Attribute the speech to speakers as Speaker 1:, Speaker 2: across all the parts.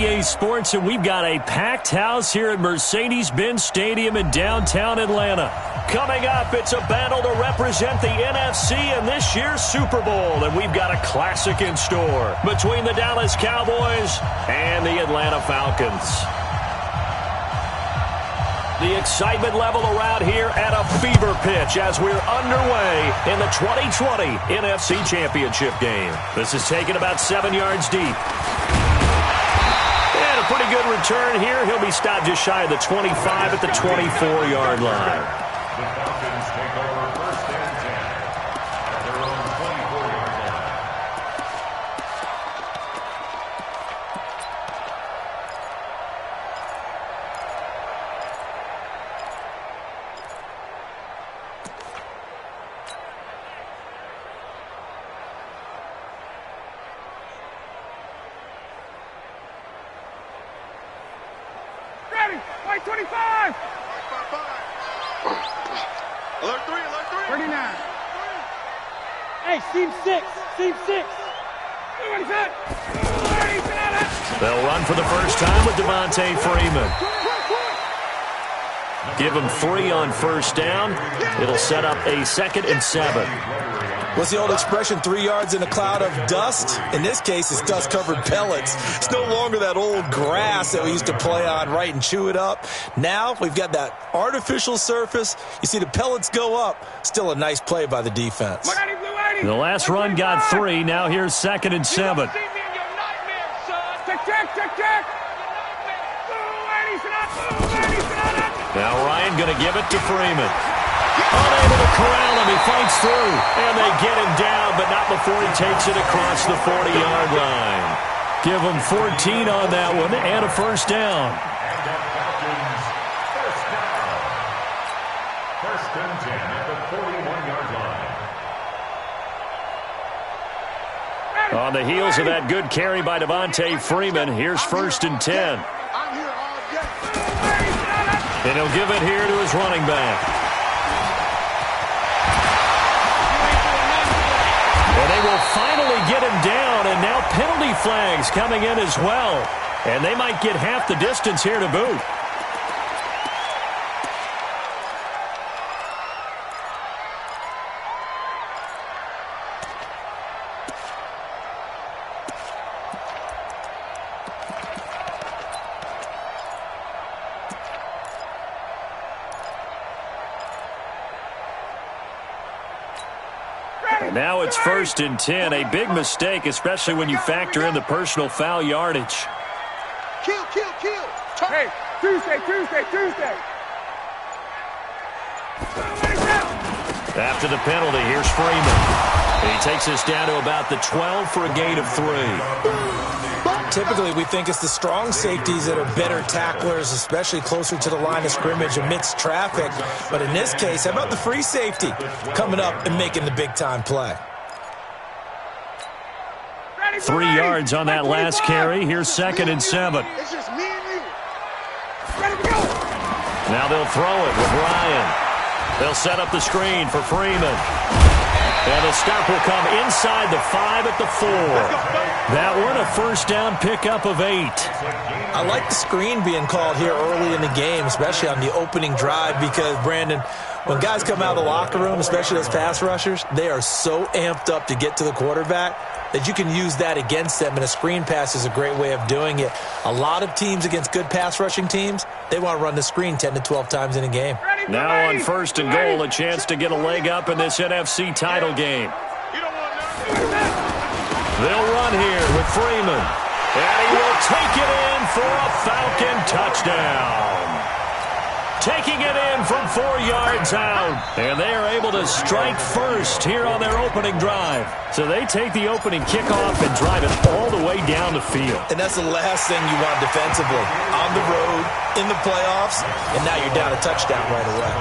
Speaker 1: EA Sports, and we've got a packed house here at Mercedes-Benz Stadium in downtown Atlanta. Coming up, it's a battle to represent the NFC in this year's Super Bowl, and we've got a classic in store between the Dallas Cowboys and the Atlanta Falcons. The excitement level around here at a fever pitch as we're underway in the 2020 NFC Championship game. This is taken about 7 yards deep. And a pretty good return here. He'll be stopped just shy of the 25 at the 24-yard line.
Speaker 2: The Falcons take over first and 10 at their own 24-yard line.
Speaker 3: Ready, white 25.
Speaker 4: Alert 3, alert 3.
Speaker 3: 39. Hey, seam 6. Seam 6.
Speaker 1: They'll run for the first time with Devontae Freeman. Give him 3 on first down. It'll set up a 2nd and 7.
Speaker 5: What's the old expression, 3 yards in a cloud of dust? In this case, it's dust-covered pellets. It's no longer that old grass that we used to play on, right, and chew it up. Now we've got that artificial surface. You see the pellets go up. Still a nice play by the defense.
Speaker 1: The last run got 3. Now here's 2nd and 7. Now Ryan going to give it to Freeman. Unable to corral him. He fights through. And they get him down, but not before he takes it across the 40-yard line. Give him 14 on that one and a first down.
Speaker 2: And the Falcons, first down. First and 10 at the 41-yard line.
Speaker 1: On the heels of that good carry by Devontae Freeman, here's first and 10.
Speaker 4: I'm here all day.
Speaker 1: And he'll give it here to his running back. And they will finally get him down, and now penalty flags coming in as well. And they might get half the distance here to boot. And now it's first and 10, a big mistake, especially when you factor in the personal foul yardage.
Speaker 4: Kill.
Speaker 3: Hey, Tuesday.
Speaker 1: After the penalty, here's Freeman. And he takes us down to about the 12 for a gain of 3.
Speaker 5: Typically, we think it's the strong safeties that are better tacklers, especially closer to the line of scrimmage amidst traffic. But in this case, how about the free safety coming up and making the big-time play?
Speaker 1: 3 yards on that last carry. Here's 2nd and 7.
Speaker 4: It's just me and you.
Speaker 1: Now they'll throw it with Ryan. They'll set up the screen for Freeman. And the stop will come inside the 5 at the 4. That one a first down pickup of 8.
Speaker 5: I like the screen being called here early in the game, especially on the opening drive, because, Brandon, when guys come out of the locker room, especially those pass rushers, they are so amped up to get to the quarterback that you can use that against them, and a screen pass is a great way of doing it. A lot of teams against good pass rushing teams, they want to run the screen 10 to 12 times in a game.
Speaker 1: Now on first and goal, a chance to get a leg up in this NFC title game. They'll run here with Freeman. And he will take it in for a Falcon touchdown. Taking it in from 4 yards out. And they are able to strike first here on their opening drive. So they take the opening kickoff and drive it all the way down the field.
Speaker 5: And that's the last thing you want defensively. On the road, in the playoffs, and now you're down a touchdown right away.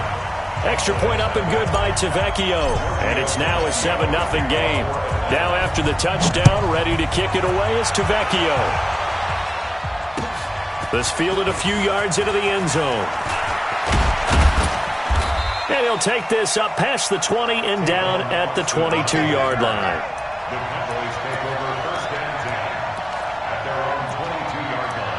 Speaker 1: Extra point up and good by Tavecchio. And it's now a 7-0 game. Now after the touchdown, ready to kick it away is Tavecchio. This fielded a few yards into the end zone. And he'll take this up past the 20 and down at the 22-yard line.
Speaker 2: The Cowboys take over first and 10 at their own 22-yard line.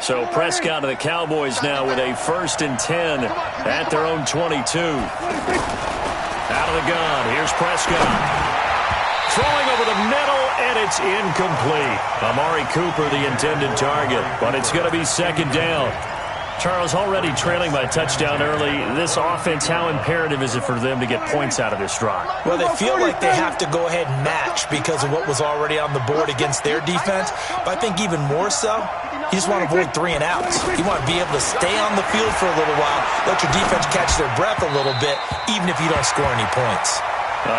Speaker 1: So Prescott and the Cowboys now with a 1st and 10 at their own 22. Out of the gun, here's Prescott. Throwing over the middle, and it's incomplete. Amari Cooper, the intended target, but it's going to be 2nd down. Charles, already trailing by a touchdown early. This offense, how imperative is it for them to get points out of this drive?
Speaker 5: Well, they feel like they have to go ahead and match because of what was already on the board against their defense. But I think even more so, you just want to avoid 3 and outs. You want to be able to stay on the field for a little while, let your defense catch their breath a little bit, even if you don't score any points.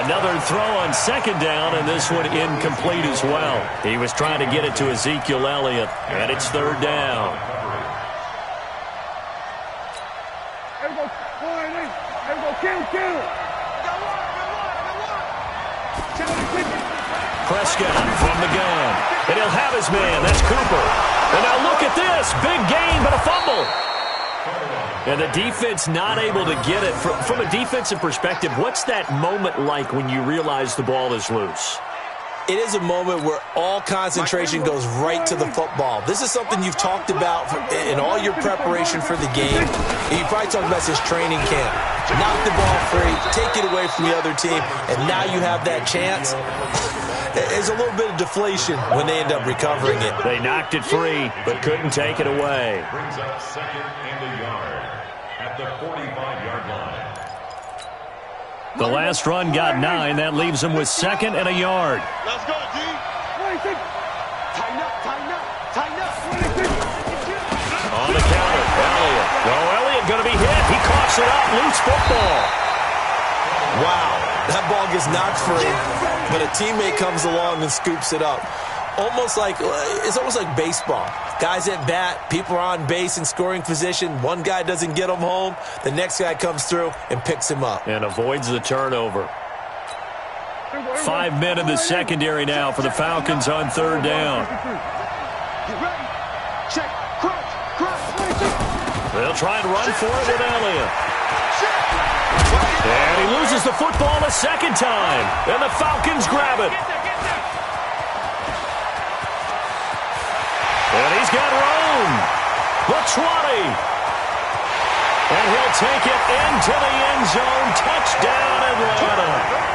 Speaker 1: Another throw on 2nd down, and this one incomplete as well. He was trying to get it to Ezekiel Elliott, and it's 3rd down. Prescott from the gun, and he'll have his man. That's Cooper. And now look at this. Big gain, but a fumble. And the defense not able to get it. From a defensive perspective, what's that moment like when you realize the ball is loose?
Speaker 5: It is a moment where all concentration goes right to the football. This is something you've talked about in all your preparation for the game. You probably talked about since training camp. Knock the ball free, take it away from the other team, and now you have that chance. There's a little bit of deflation when they end up recovering it.
Speaker 1: They knocked it free, but couldn't take it away.
Speaker 2: Brings up 2nd and a yard at the 45-yard line.
Speaker 1: The last run got 9. That leaves them with 2nd and a yard.
Speaker 4: Let's go, G. Tighten up, tighten up, tighten up.
Speaker 1: On the counter, Elliott. Oh, Elliott going to be hit. He coughs it up. Loose football.
Speaker 5: Wow, that ball gets knocked free, but a teammate comes along and scoops it up. It's almost like baseball. Guys at bat, people are on base in scoring position. One guy doesn't get him home. The next guy comes through and picks him up.
Speaker 1: And avoids the turnover. 5 men in the secondary now for the Falcons on 3rd down. They'll try and run for it with Elliott. And he loses the football a 2nd time. And the Falcons grab it. And he's got room. The 20. And he'll take it into the end zone. Touchdown, Atlanta.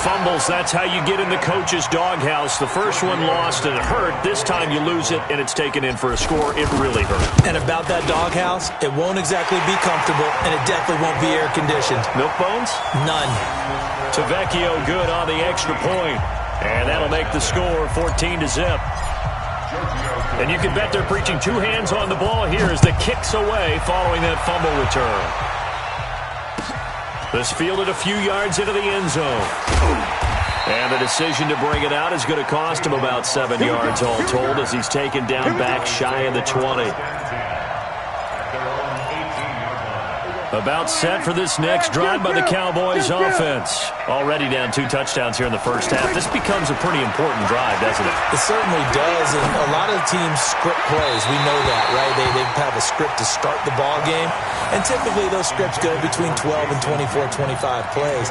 Speaker 1: Fumbles, that's how you get in the coach's doghouse. The first one lost and it hurt. This time you lose it and it's taken in for a score. It really hurt.
Speaker 5: And about that doghouse, it won't exactly be comfortable, and it definitely won't be air-conditioned.
Speaker 1: Milk bones?
Speaker 5: None.
Speaker 1: Tavecchio good on the extra point. And that'll make the score 14-0. And you can bet they're preaching 2 hands on the ball here as the kick's away following that fumble return. This fielded a few yards into the end zone. And the decision to bring it out is going to cost him about 7 yards all told as he's taken down back shy of the 20. About set for this next drive by the Cowboys offense. Already down 2 touchdowns here in the first half. This becomes a pretty important drive, doesn't it?
Speaker 5: It certainly does, and a lot of teams script plays. We know that, right? They have a script to start the ball game, and typically those scripts go between 12 and 24, 25 plays.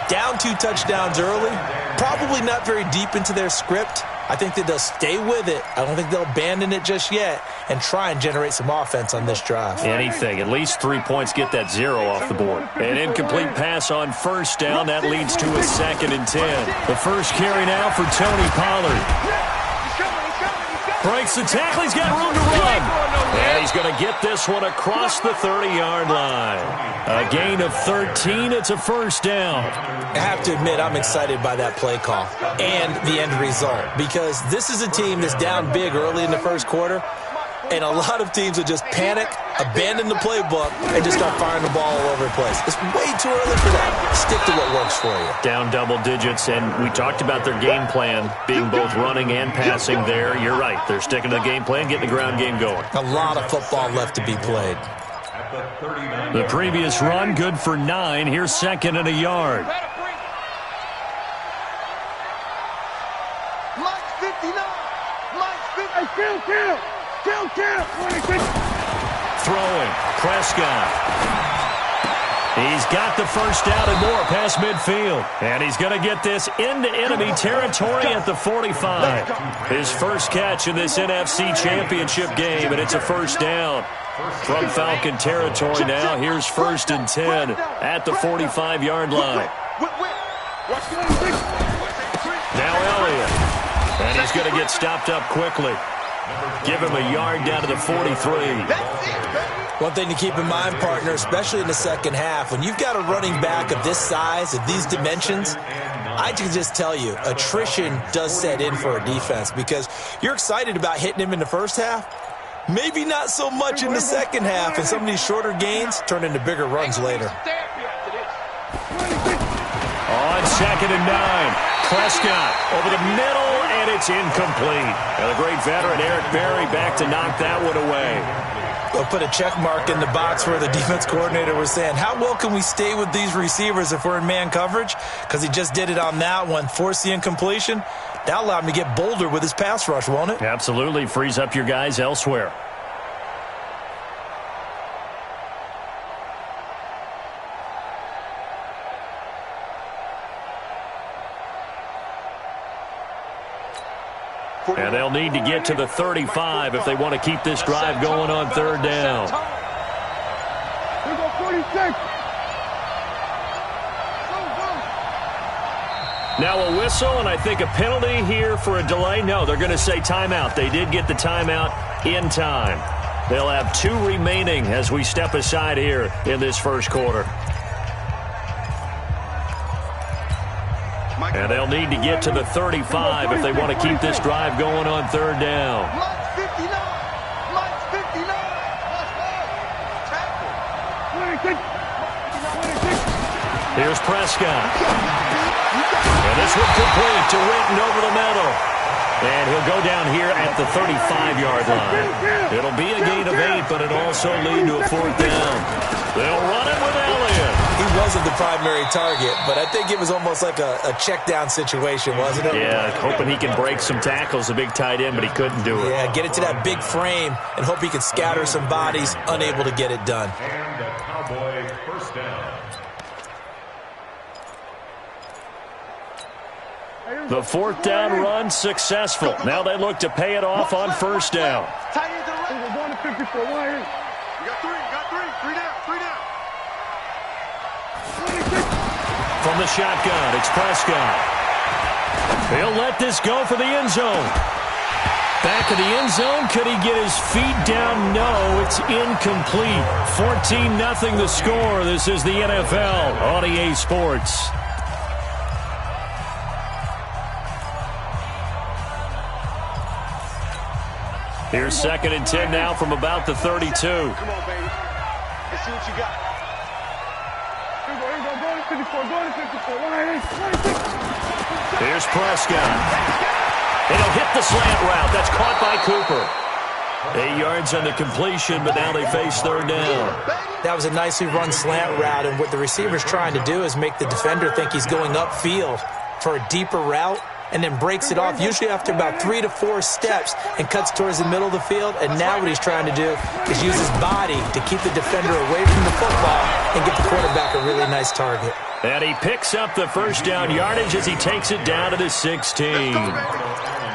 Speaker 5: Down 2 touchdowns early, probably not very deep into their script. I think that they'll stay with it. I don't think they'll abandon it just yet and try and generate some offense on this drive.
Speaker 1: Anything. At least 3 points, get that 0 off the board. An incomplete pass on 1st down. That leads to a 2nd and 10. The first carry now for Tony Pollard. Breaks the tackle. He's got room to run. And he's going to get this one across the 30-yard line. A gain of 13. It's a 1st down.
Speaker 5: I have to admit, I'm excited by that play call and the end result because this is a team that's down big early in the first quarter, and a lot of teams will just panic, abandon the playbook, and just start firing the ball all over the place. It's way too early for that. Stick to what works for you.
Speaker 1: Down double digits, and we talked about their game plan being both running and passing there. You're right. They're sticking to the game plan, getting the ground game going.
Speaker 5: A lot of football left to be played.
Speaker 1: The previous run, good for 9. Here's 2nd and a yard.
Speaker 3: Kill.
Speaker 1: Throwing, Prescott. He's got the first down and more past midfield. And he's going to get this into enemy territory at the 45. His first catch in this NFC Championship game, and it's a first down. From Falcon territory now, here's 1st and 10 at the 45-yard line. Now Elliott. And he's going to get stopped up quickly. Give him a yard down to the 43.
Speaker 5: One thing to keep in mind, partner, especially in the second half, when you've got a running back of this size, of these dimensions, I can just tell you, attrition does set in for a defense because you're excited about hitting him in the first half. Maybe not so much in the second half, and some of these shorter gains turn into bigger runs later.
Speaker 1: On 2nd and 9, Prescott over the middle, and it's incomplete. And the great veteran Eric Berry back to knock that one away.
Speaker 5: They'll put a check mark in the box where the defense coordinator was saying, how well can we stay with these receivers if we're in man coverage? Because he just did it on that one, forced the incompletion. That'll allow him to get bolder with his pass rush, won't it?
Speaker 1: Absolutely. Frees up your guys elsewhere. And they'll need to get to the 35 if they want to keep this drive going on 3rd down.
Speaker 3: We go 46.
Speaker 1: Now a whistle, and I think a penalty here for a delay. No, they're going to say timeout. They did get the timeout in time. They'll have 2 remaining as we step aside here in this first quarter. And they'll need to get to the 35 if they want to keep this drive going on 3rd down.
Speaker 4: Mike's 59. Mike's 59. Tackle.
Speaker 3: 26.
Speaker 1: Here's Prescott. And this one complete to Witten over the middle. And he'll go down here at the 35-yard line. It'll be a gain of 8, but it'll also lead to a 4th down. They'll run it with Elliott.
Speaker 5: He wasn't the primary target, but I think it was almost like a check down situation, wasn't it?
Speaker 1: Yeah, hoping he can break some tackles, a big tight end, but he couldn't do it.
Speaker 5: Yeah, get it to that big frame and hope he can scatter some bodies, unable to get it done.
Speaker 2: And a Cowboy first down.
Speaker 1: The 4th down run successful. Now they look to pay it off on 1st down.
Speaker 4: Tight ends are right.
Speaker 3: We're going to 54. Why?
Speaker 4: You got 3. You got 3. 3 down. 3 down.
Speaker 3: 26.
Speaker 1: From the shotgun, it's Prescott. He'll let this go for the end zone. Back of the end zone. Could he get his feet down? No, it's incomplete. 14-0 the score. This is the NFL on EA Sports. Here's 2nd and 10 now from about the 32.
Speaker 4: Come on, baby. Let's see what you got.
Speaker 3: Here we go. Go to 54. Go to 54. Why? 26.
Speaker 1: Here's Prescott. It'll hit the slant route. That's caught by Cooper. 8 yards on the completion, but now they face 3rd down.
Speaker 5: That was a nicely run slant route, and what the receiver's trying to do is make the defender think he's going upfield for a deeper route, and then breaks it off, usually after about 3 to 4 steps, and cuts towards the middle of the field. And now what he's trying to do is use his body to keep the defender away from the football and get the quarterback a really nice target.
Speaker 1: And he picks up the first down yardage as he takes it down to the 16.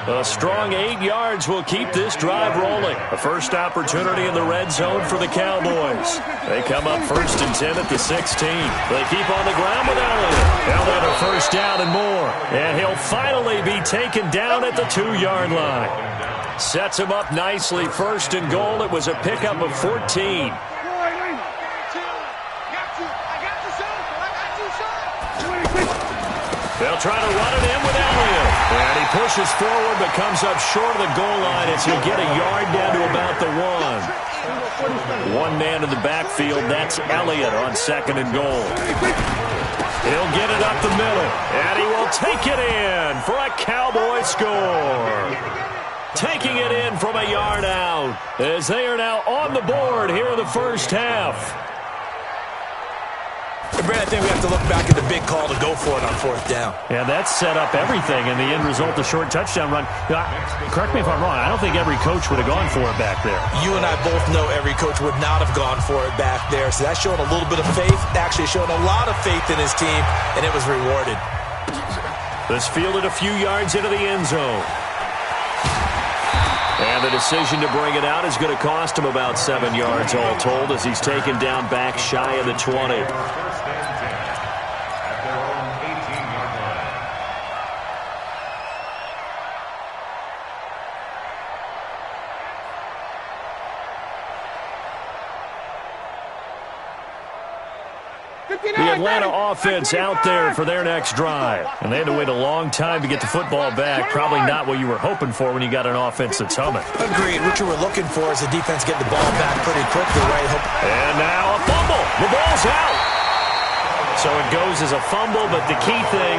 Speaker 1: A strong 8 yards will keep this drive rolling. A first opportunity in the red zone for the Cowboys. They come up 1st and 10 at the 16. They keep on the ground with Elliott. Now they have a first down and more. And he'll finally be taken down at the 2-yard line. Sets him up nicely. 1st and goal. It was a pickup of 14. They'll try to run it in with Elliott. And he pushes forward but comes up short of the goal line as he'll get a yard down to about the 1. One man in the backfield. That's Elliott on 2nd and goal. He'll get it up the middle. And he will take it in for a Cowboy score. Taking it in from a yard out as they are now on the board here in the first half.
Speaker 5: And Brad, I think we have to look back at the big call to go for it on 4th down.
Speaker 1: Yeah, that set up everything, and the end result, a short touchdown run. Correct me if I'm wrong, I don't think every coach would have gone for it back there.
Speaker 5: You and I both know every coach would not have gone for it back there, so that's showing a little bit of faith, actually showing a lot of faith in his team, and it was rewarded.
Speaker 1: This fielded a few yards into the end zone. And the decision to bring it out is going to cost him about 7 yards all told as he's taken down back shy of the 20. The Atlanta offense out there for their next drive. And they had to wait a long time to get the football back. Probably not what you were hoping for when you got an offense that's humming.
Speaker 5: Agreed. What you were looking for is the defense getting the ball back pretty quickly, right?
Speaker 1: And now a fumble. The ball's out. So it goes as a fumble, but the key thing,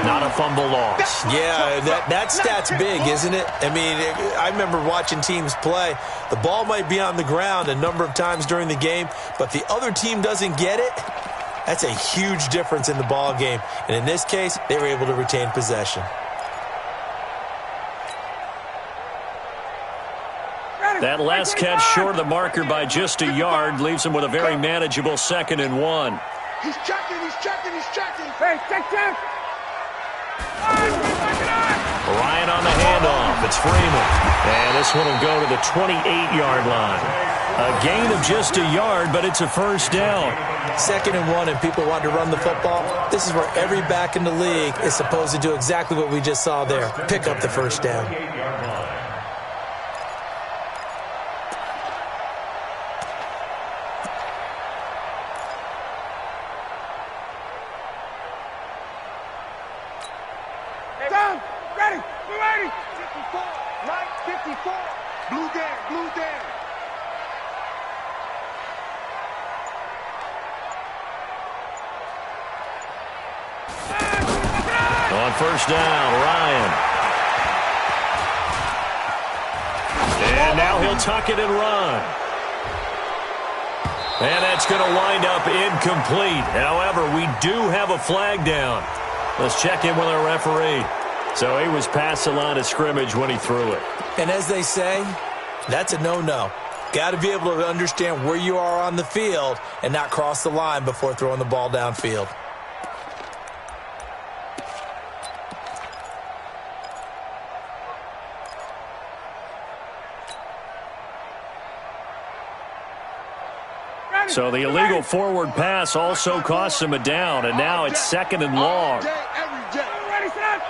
Speaker 1: not a fumble loss.
Speaker 5: Yeah, that stat's big, isn't it? I mean, I remember watching teams play. The ball might be on the ground a number of times during the game, but the other team doesn't get it. That's a huge difference in the ball game. And in this case, they were able to retain possession.
Speaker 1: That last catch short of the marker by just a yard leaves him with a very manageable 2nd and 1.
Speaker 4: He's checking.
Speaker 3: Hey, check.
Speaker 1: Ryan on the handoff. It's Freeman. And this one will go to the 28-yard line. A gain of just a yard, but it's a 1st down.
Speaker 5: 2nd and 1, and people want to run the football. This is where every back in the league is supposed to do exactly what we just saw there. Pick up the 1st down.
Speaker 3: Down. Ready. We're ready.
Speaker 4: 54. Right. 54. Blue down.
Speaker 1: On 1st down, Ryan. And now he'll tuck it and run. And that's going to wind up incomplete. However, we do have a flag down. Let's check in with our referee. So he was past the line of scrimmage when he threw it.
Speaker 5: And as they say, that's a no-no. Got to be able to understand where you are on the field and not cross the line before throwing the ball downfield.
Speaker 1: So the illegal forward pass also costs him a down, and now it's 2nd and long.
Speaker 3: Ready, set.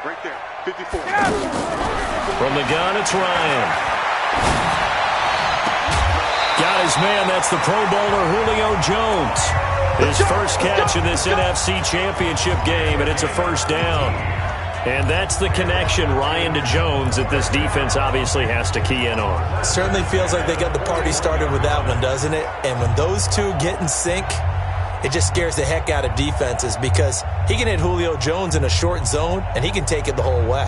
Speaker 4: Right there. 54.
Speaker 1: From the gun, it's Ryan. Got his man. That's the Pro Bowler Julio Jones. His first catch in this NFC Championship game, and it's a 1st down. And that's the connection, Ryan to Jones, that this defense obviously has to key in on.
Speaker 5: Certainly feels like they got the party started with that one, doesn't it? And when those two get in sync, it just scares the heck out of defenses because he can hit Julio Jones in a short zone, and he can take it the whole way.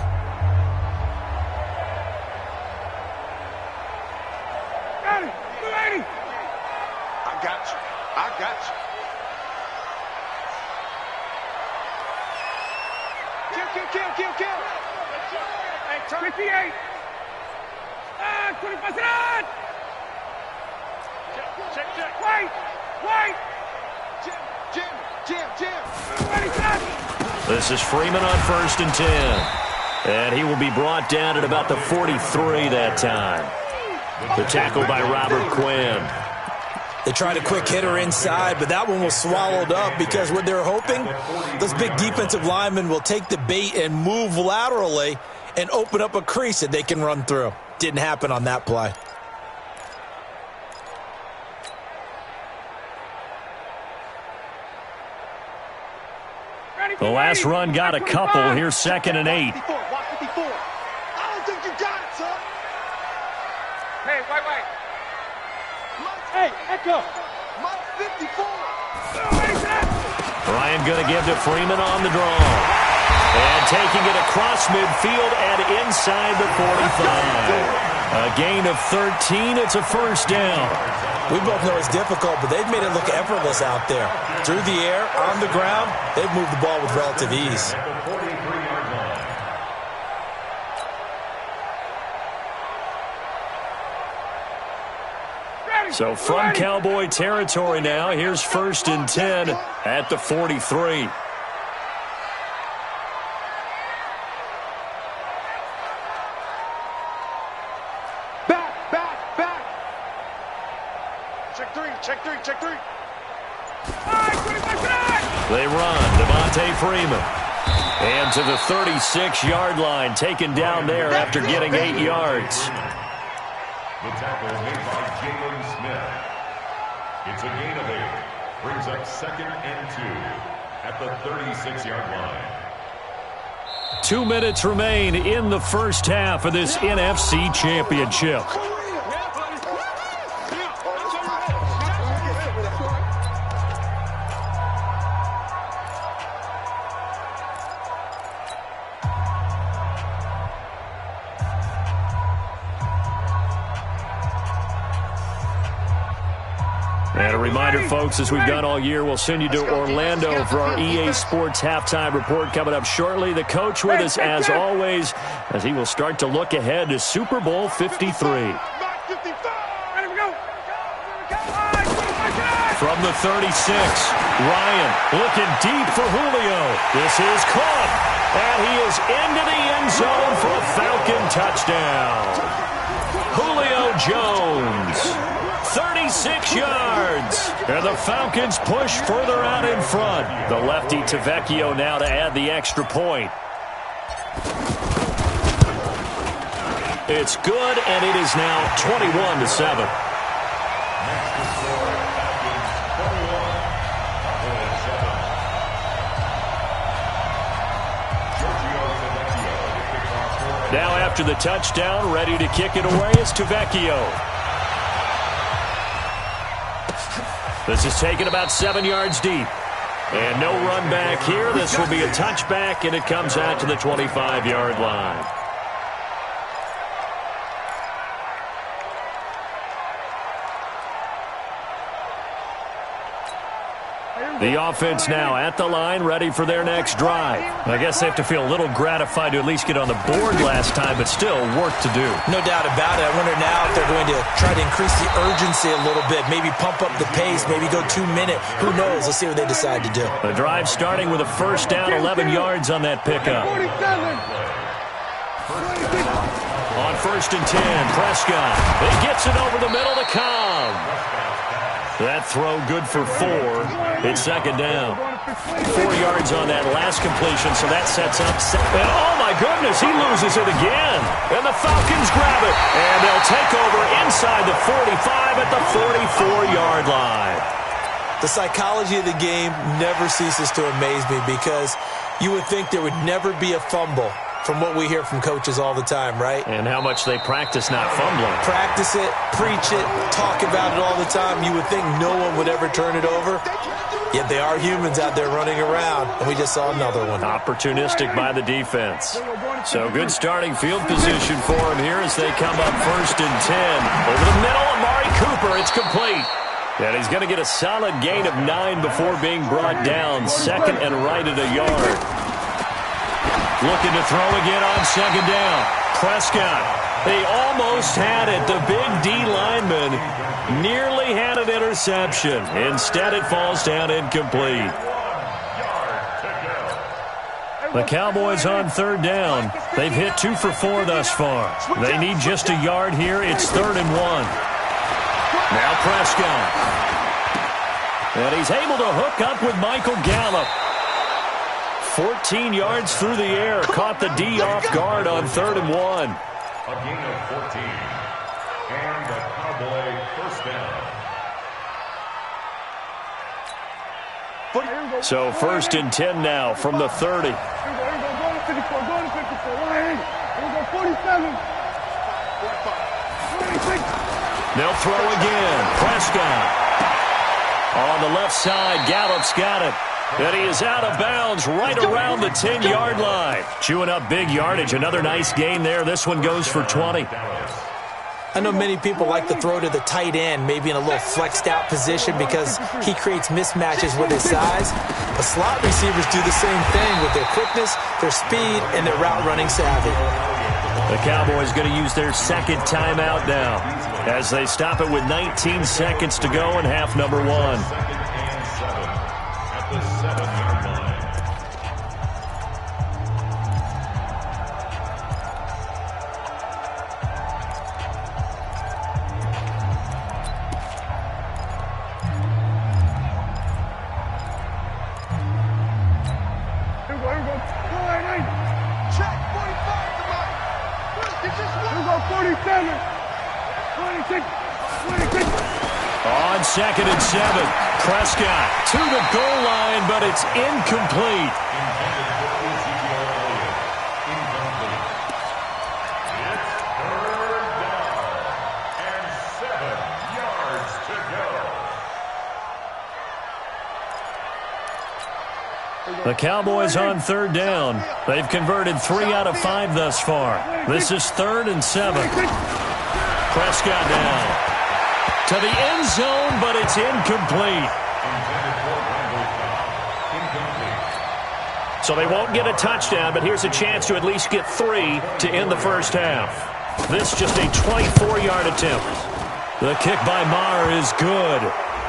Speaker 3: Ready. We're ready.
Speaker 4: I got you. Kill.
Speaker 3: Hey, 58. 25. Check. Wait. Jim. Ready, set.
Speaker 1: This is Freeman on 1st and 10. And he will be brought down at about the 43 that time. The tackle by Robert Quinn.
Speaker 5: They tried a quick hitter inside, but that one was swallowed up because what they're hoping, those big defensive linemen will take the bait and move laterally and open up a crease that they can run through. Didn't happen on that play.
Speaker 1: The last run got a couple. Here's 2nd and 8.
Speaker 4: 54. Watch 54. I don't think you got it, son.
Speaker 3: Hey, wait. Hey, Echo.
Speaker 4: Mike 54.
Speaker 3: Ready, set.
Speaker 1: Ryan going to give to Freeman on the draw. And taking it across midfield and inside the 45. A gain of 13. It's a first down.
Speaker 5: We both know it's difficult, but they've made it look effortless out there. Through the air, on the ground, they've moved the ball with relative ease.
Speaker 1: So from Cowboy territory now, here's 1st and 10 at the 43.
Speaker 4: Check three.
Speaker 1: They run. Devontae Freeman. And to the 36-yard line, taken down there after getting 8 yards.
Speaker 2: The tackle made by Jalen Smith. It's a gain of 8. Brings up 2nd and 2 at the 36-yard line.
Speaker 1: 2 minutes remain in the first half of this NFC Championship. And a reminder, folks, as we've done all year, we'll send you to Orlando for our EA Sports halftime report coming up shortly. The coach with us, as always, as he will start to look ahead to Super Bowl 53. From the 36, Ryan looking deep for Julio. This is caught, and he is into the end zone for a Falcon touchdown. Julio Jones. 36 yards. And the Falcons push further out in front. The lefty Tavecchio now to add the extra point. It's good, and it is now 21-7. Now after the touchdown, ready to kick it away is Tavecchio. This is taken about 7 yards deep. And no run back here. This will be a touchback, and it comes out to the 25-yard line. The offense now at the line, ready for their next drive. I guess they have to feel a little gratified to at least get on the board last time, but still work to do.
Speaker 5: No doubt about it. I wonder now if they're going to try to increase the urgency a little bit, maybe pump up the pace, maybe go 2 minute. Who knows? Let's see what they decide to do.
Speaker 1: The drive starting with a first down, 11 yards on that pickup. On 1st and 10, Prescott. He gets it over the middle to Cobb. That throw good for 4. It's 2nd down. 4 yards on that last completion, so that sets up. And oh my goodness, he loses it again. And the Falcons grab it. And they'll take over inside the 45 at the 44-yard line.
Speaker 5: The psychology of the game never ceases to amaze me because you would think there would never be a fumble from what we hear from coaches all the time, right?
Speaker 1: And how much they practice not fumbling.
Speaker 5: Practice it, preach it, talk about it all the time. You would think no one would ever turn it over. Yet they are humans out there running around, and we just saw another one.
Speaker 1: Opportunistic by the defense. So good starting field position for him here as they come up 1st and 10. Over the middle, Amari Cooper, it's complete. And he's going to get a solid gain of 9 before being brought down. 2nd and right at a yard. Looking to throw again on 2nd down. Prescott, they almost had it. The big D lineman nearly had an interception. Instead, it falls down incomplete. The Cowboys on 3rd down. They've hit 2 for 4 thus far. They need just a yard here. It's 3rd and 1. Now Prescott. And he's able to hook up with Michael Gallup. 14 yards through the air. Caught the D off guard on 3rd and 1.
Speaker 2: A gain of 14. And the Cowboy first down.
Speaker 1: So 1st and 10 now from the 30.
Speaker 3: Here we go, go to 54, go to 54. 180. Here we go, 47. 46.
Speaker 1: They'll throw again. Prescott. On the left side, Gallup's got it. And he is out of bounds right around the 10-yard line. Chewing up big yardage. Another nice gain there. This one goes for 20.
Speaker 5: I know many people like to throw to the tight end, maybe in a little flexed out position because he creates mismatches with his size. But slot receivers do the same thing with their quickness, their speed, and their route running savvy.
Speaker 1: The Cowboys going to use their second timeout now as they stop it with 19 seconds to go in half number 1.
Speaker 2: At the 7-yard line.
Speaker 4: Check 45 to Mike. It's just one.
Speaker 3: 47, 26, 26.
Speaker 1: On 2nd and 7, Prescott to the goal line, but it's incomplete.
Speaker 2: Intended for Ezekiel Elliott. Incomplete. It's 3rd down and 7 yards to go.
Speaker 1: The Cowboys on 3rd down. They've converted 3 out of 5 thus far. This is 3rd and 7. Prescott now to the end zone, but it's incomplete.
Speaker 2: Intended for Randall Cobb. Incomplete.
Speaker 1: So they won't get a touchdown, but here's a chance to at least get 3 to end the first half. This just a 24-yard attempt. The kick by Maher is good.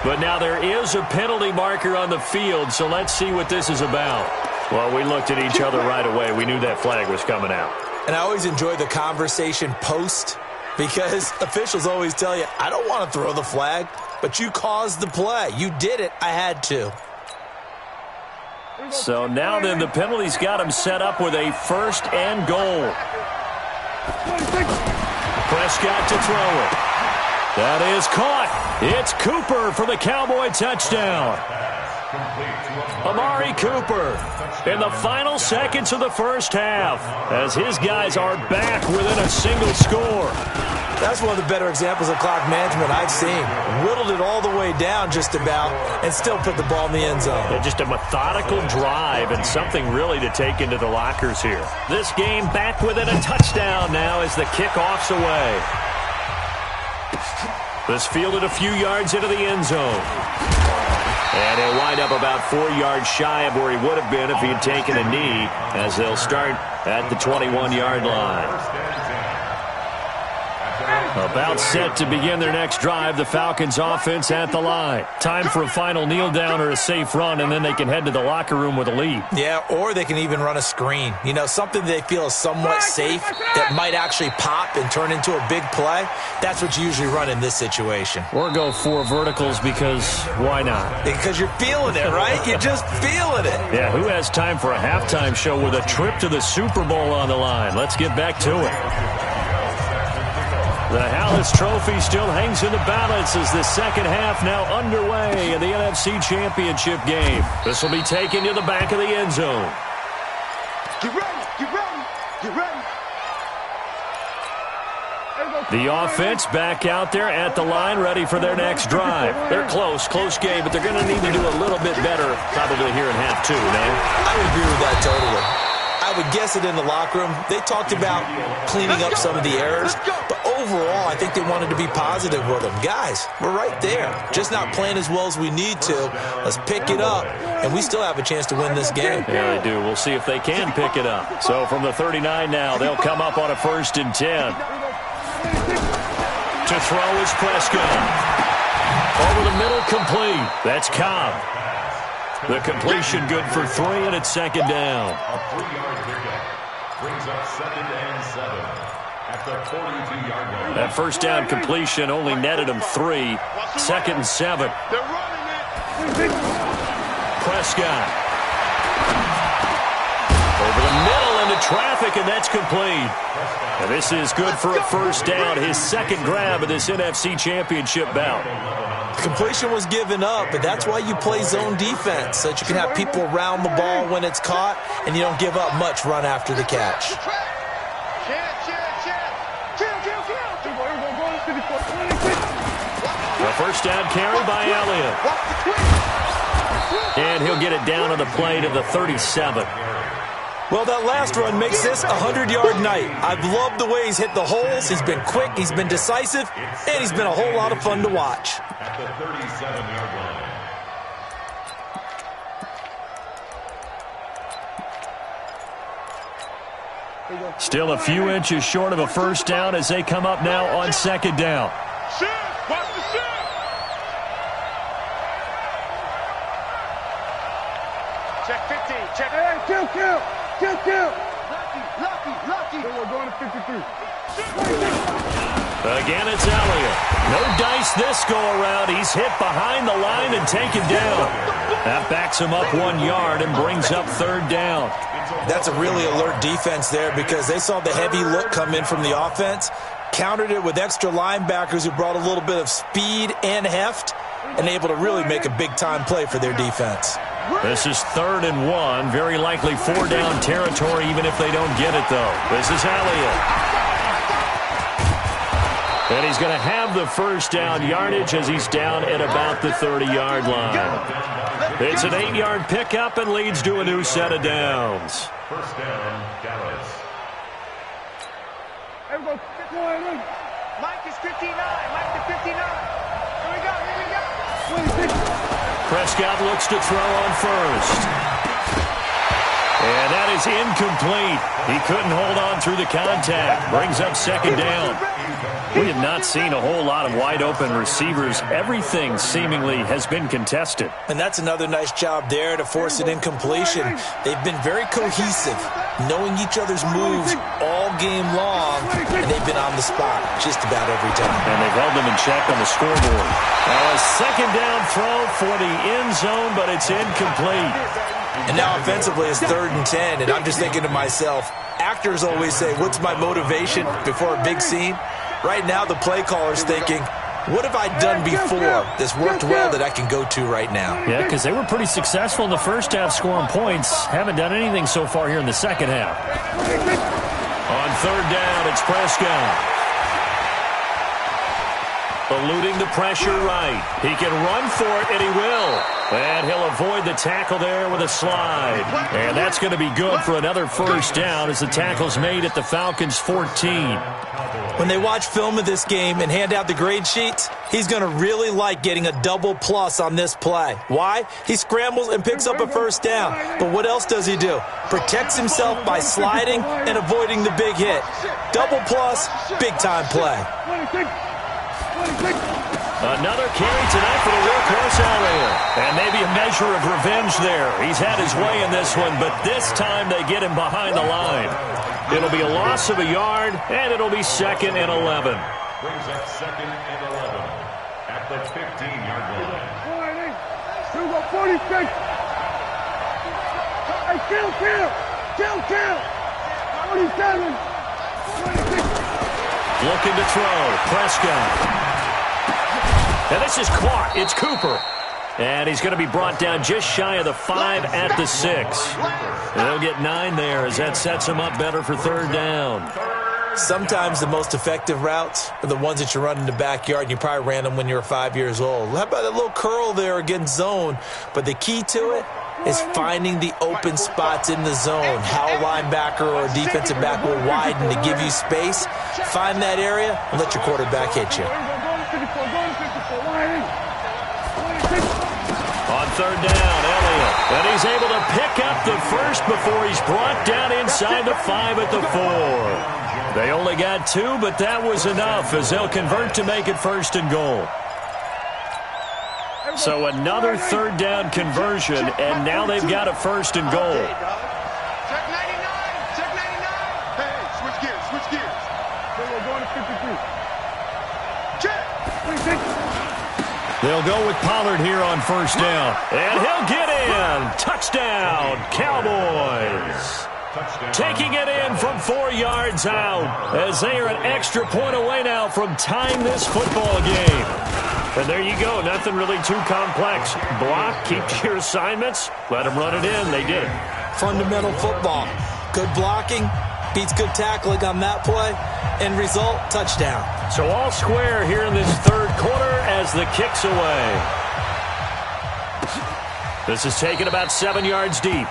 Speaker 1: But now there is a penalty marker on the field, so let's see what this is about. Well, we looked at each other right away. We knew that flag was coming out.
Speaker 5: And I always enjoy the conversation post because officials always tell you, I don't want to throw the flag, but you caused the play. You did it. I had to.
Speaker 1: So now then the penalty's got him set up with a 1st and goal. Prescott to throw it. That is caught. It's Cooper for the Cowboy touchdown. Amari Cooper in the final seconds of the first half as his guys are back within a single score.
Speaker 5: That's one of the better examples of clock management I've seen. Whittled it all the way down just about and still put the ball in the end zone.
Speaker 1: Yeah, just a methodical drive and something really to take into the lockers here. This game back within a touchdown now as the kickoff's away. This fielded a few yards into the end zone. And he'll wind up about 4 yards shy of where he would have been if he had taken a knee as they'll start at the 21-yard line. About set to begin their next drive, the Falcons offense at the line. Time for a final kneel down or a safe run, and then they can head to the locker room with a lead.
Speaker 5: Yeah, or they can even run a screen. You know, something they feel is somewhat safe that might actually pop and turn into a big play. That's what you usually run in this situation.
Speaker 1: Or go 4 verticals because why not?
Speaker 5: Because you're feeling it, right? You're just feeling it.
Speaker 1: Yeah, who has time for a halftime show with a trip to the Super Bowl on the line? Let's get back to it. The Hallis Trophy still hangs in the balance as the second half now underway in the NFC Championship game. This will be taken to the back of the end zone.
Speaker 4: Get ready, get ready, get ready.
Speaker 1: The offense back out there at the line, ready for their next drive. They're close game, but they're going to need to do a little bit better probably here in half 2, man.
Speaker 5: I would agree with that totally. I would guess it in the locker room. They talked about cleaning up some of the errors, but overall, I think they wanted to be positive with them. Guys, we're right there. Just not playing as well as we need to. Let's pick it up, and we still have a chance to win this game.
Speaker 1: Yeah, they do. We'll see if they can pick it up. So from the 39 now, they'll come up on a 1st and 10. To throw is Prescott. Over the middle, complete. That's Cobb. The completion good for 3, and it's 2nd down.
Speaker 2: A 3-yard pickup brings up 2nd and 7 at the 42-yard line.
Speaker 1: That 1st down completion only netted him 3. 2nd and 7.
Speaker 4: They're running it.
Speaker 1: Prescott. Over the middle into traffic, and that's complete. And this is good for a 1st down, his 2nd grab of this NFC Championship bout.
Speaker 5: Completion was given up, but that's why you play zone defense, so that you can have people around the ball when it's caught, and you don't give up much run after the catch.
Speaker 1: The 1st down carry by Elliott. And he'll get it down on the play to the 37.
Speaker 5: Well, that last run makes this a 100-yard night. I've loved the way he's hit the holes. He's been quick, he's been decisive, and he's been a whole lot of fun to watch.
Speaker 2: At the 37-yard line.
Speaker 1: Still a few inches short of a first down as they come up now on second down.
Speaker 3: Shoot! Watch the shoot!
Speaker 4: Check 15. Check.
Speaker 3: Hey, kill!
Speaker 4: Lucky.
Speaker 3: We're going to 53.
Speaker 1: Again, it's Elliott. No dice this go-around. He's hit behind the line and taken down. That backs him up 1 yard and brings up third down.
Speaker 5: That's a really alert defense there because they saw the heavy look come in from the offense, countered it with extra linebackers who brought a little bit of speed and heft, and able to really make a big-time play for their defense.
Speaker 1: This is 3rd and 1. Very likely 4-down territory even if they don't get it, though. This is Elliott. And he's going to have the first down yardage as he's down at about the 30-yard line. It's an 8-yard pickup and leads to a new set of downs.
Speaker 2: First down, Dallas.
Speaker 3: Everybody, get going in.
Speaker 4: Mike is 59. Mike to 59. Here we go.
Speaker 3: 26.
Speaker 1: Prescott looks to throw on first. And that is incomplete. He couldn't hold on through the contact. Brings up second down. We have not seen a whole lot of wide-open receivers. Everything seemingly has been contested.
Speaker 5: And that's another nice job there to force an incompletion. They've been very cohesive, knowing each other's moves all game long, and they've been on the spot just about every time.
Speaker 1: And they've held them in check on the scoreboard. Now a second down throw for the end zone, but it's incomplete.
Speaker 5: And now offensively it's 3rd and 10, and I'm just thinking to myself, actors always say, what's my motivation before a big scene? Right now the play caller's thinking, what have I done before that's worked well that I can go to right now?
Speaker 1: Yeah, because they were pretty successful in the first half scoring points. Haven't done anything so far here in the second half. On 3rd down, it's Prescott. Eluding the pressure right. He can run for it, and he will. And he'll avoid the tackle there with a slide. And that's going to be good for another first down as the tackle's made at the Falcons' 14.
Speaker 5: When they watch film of this game and hand out the grade sheets, he's going to really like getting a double plus on this play. Why? He scrambles and picks up a first down. But what else does he do? Protects himself by sliding and avoiding the big hit. Double plus, big-time play.
Speaker 3: 26.
Speaker 1: Another carry tonight for the workhorse Elliott. And maybe a measure of revenge there. He's had his way in this one, but this time they get him behind the line. It'll be a loss of a yard, and it'll be 2nd and 11.
Speaker 2: Brings up 2nd and 11 at the 15-yard line.
Speaker 3: 46. Hey, kill. 47. 26.
Speaker 1: Looking to throw. Prescott. And this is caught. It's Cooper. And he's going to be brought down just shy of the 5 at the 6. They'll get 9 there as that sets him up better for 3rd down.
Speaker 5: Sometimes the most effective routes are the ones that you run in the backyard, and you probably ran them when you were 5 years old. How about a little curl there against zone? But the key to it is finding the open spots in the zone. How a linebacker or a defensive back will widen to give you space. Find that area and let your quarterback hit you.
Speaker 1: On 3rd down, Elliott. And he's able to pick up the first before he's brought down inside the 5 at the 4. They only got 2, but that was enough as they'll convert to make it 1st and goal. So another 3rd down conversion, and now they've got a 1st and goal.
Speaker 4: Check 99. Check 99. Hey, switch gears.
Speaker 3: We're going to 53.
Speaker 4: Check.
Speaker 3: 26.
Speaker 1: They'll go with Pollard here on 1st down. And he'll get in. Touchdown, Cowboys. Taking it in from 4 yards out as they are an extra point away now from tying this football game. And there you go. Nothing really too complex. Block, keep to your assignments, let them run it in. They did.
Speaker 5: Fundamental football. Good blocking beats good tackling on that play. End result, touchdown.
Speaker 1: So all square here in this 3rd quarter as the kick's away. This is taken about 7 yards deep.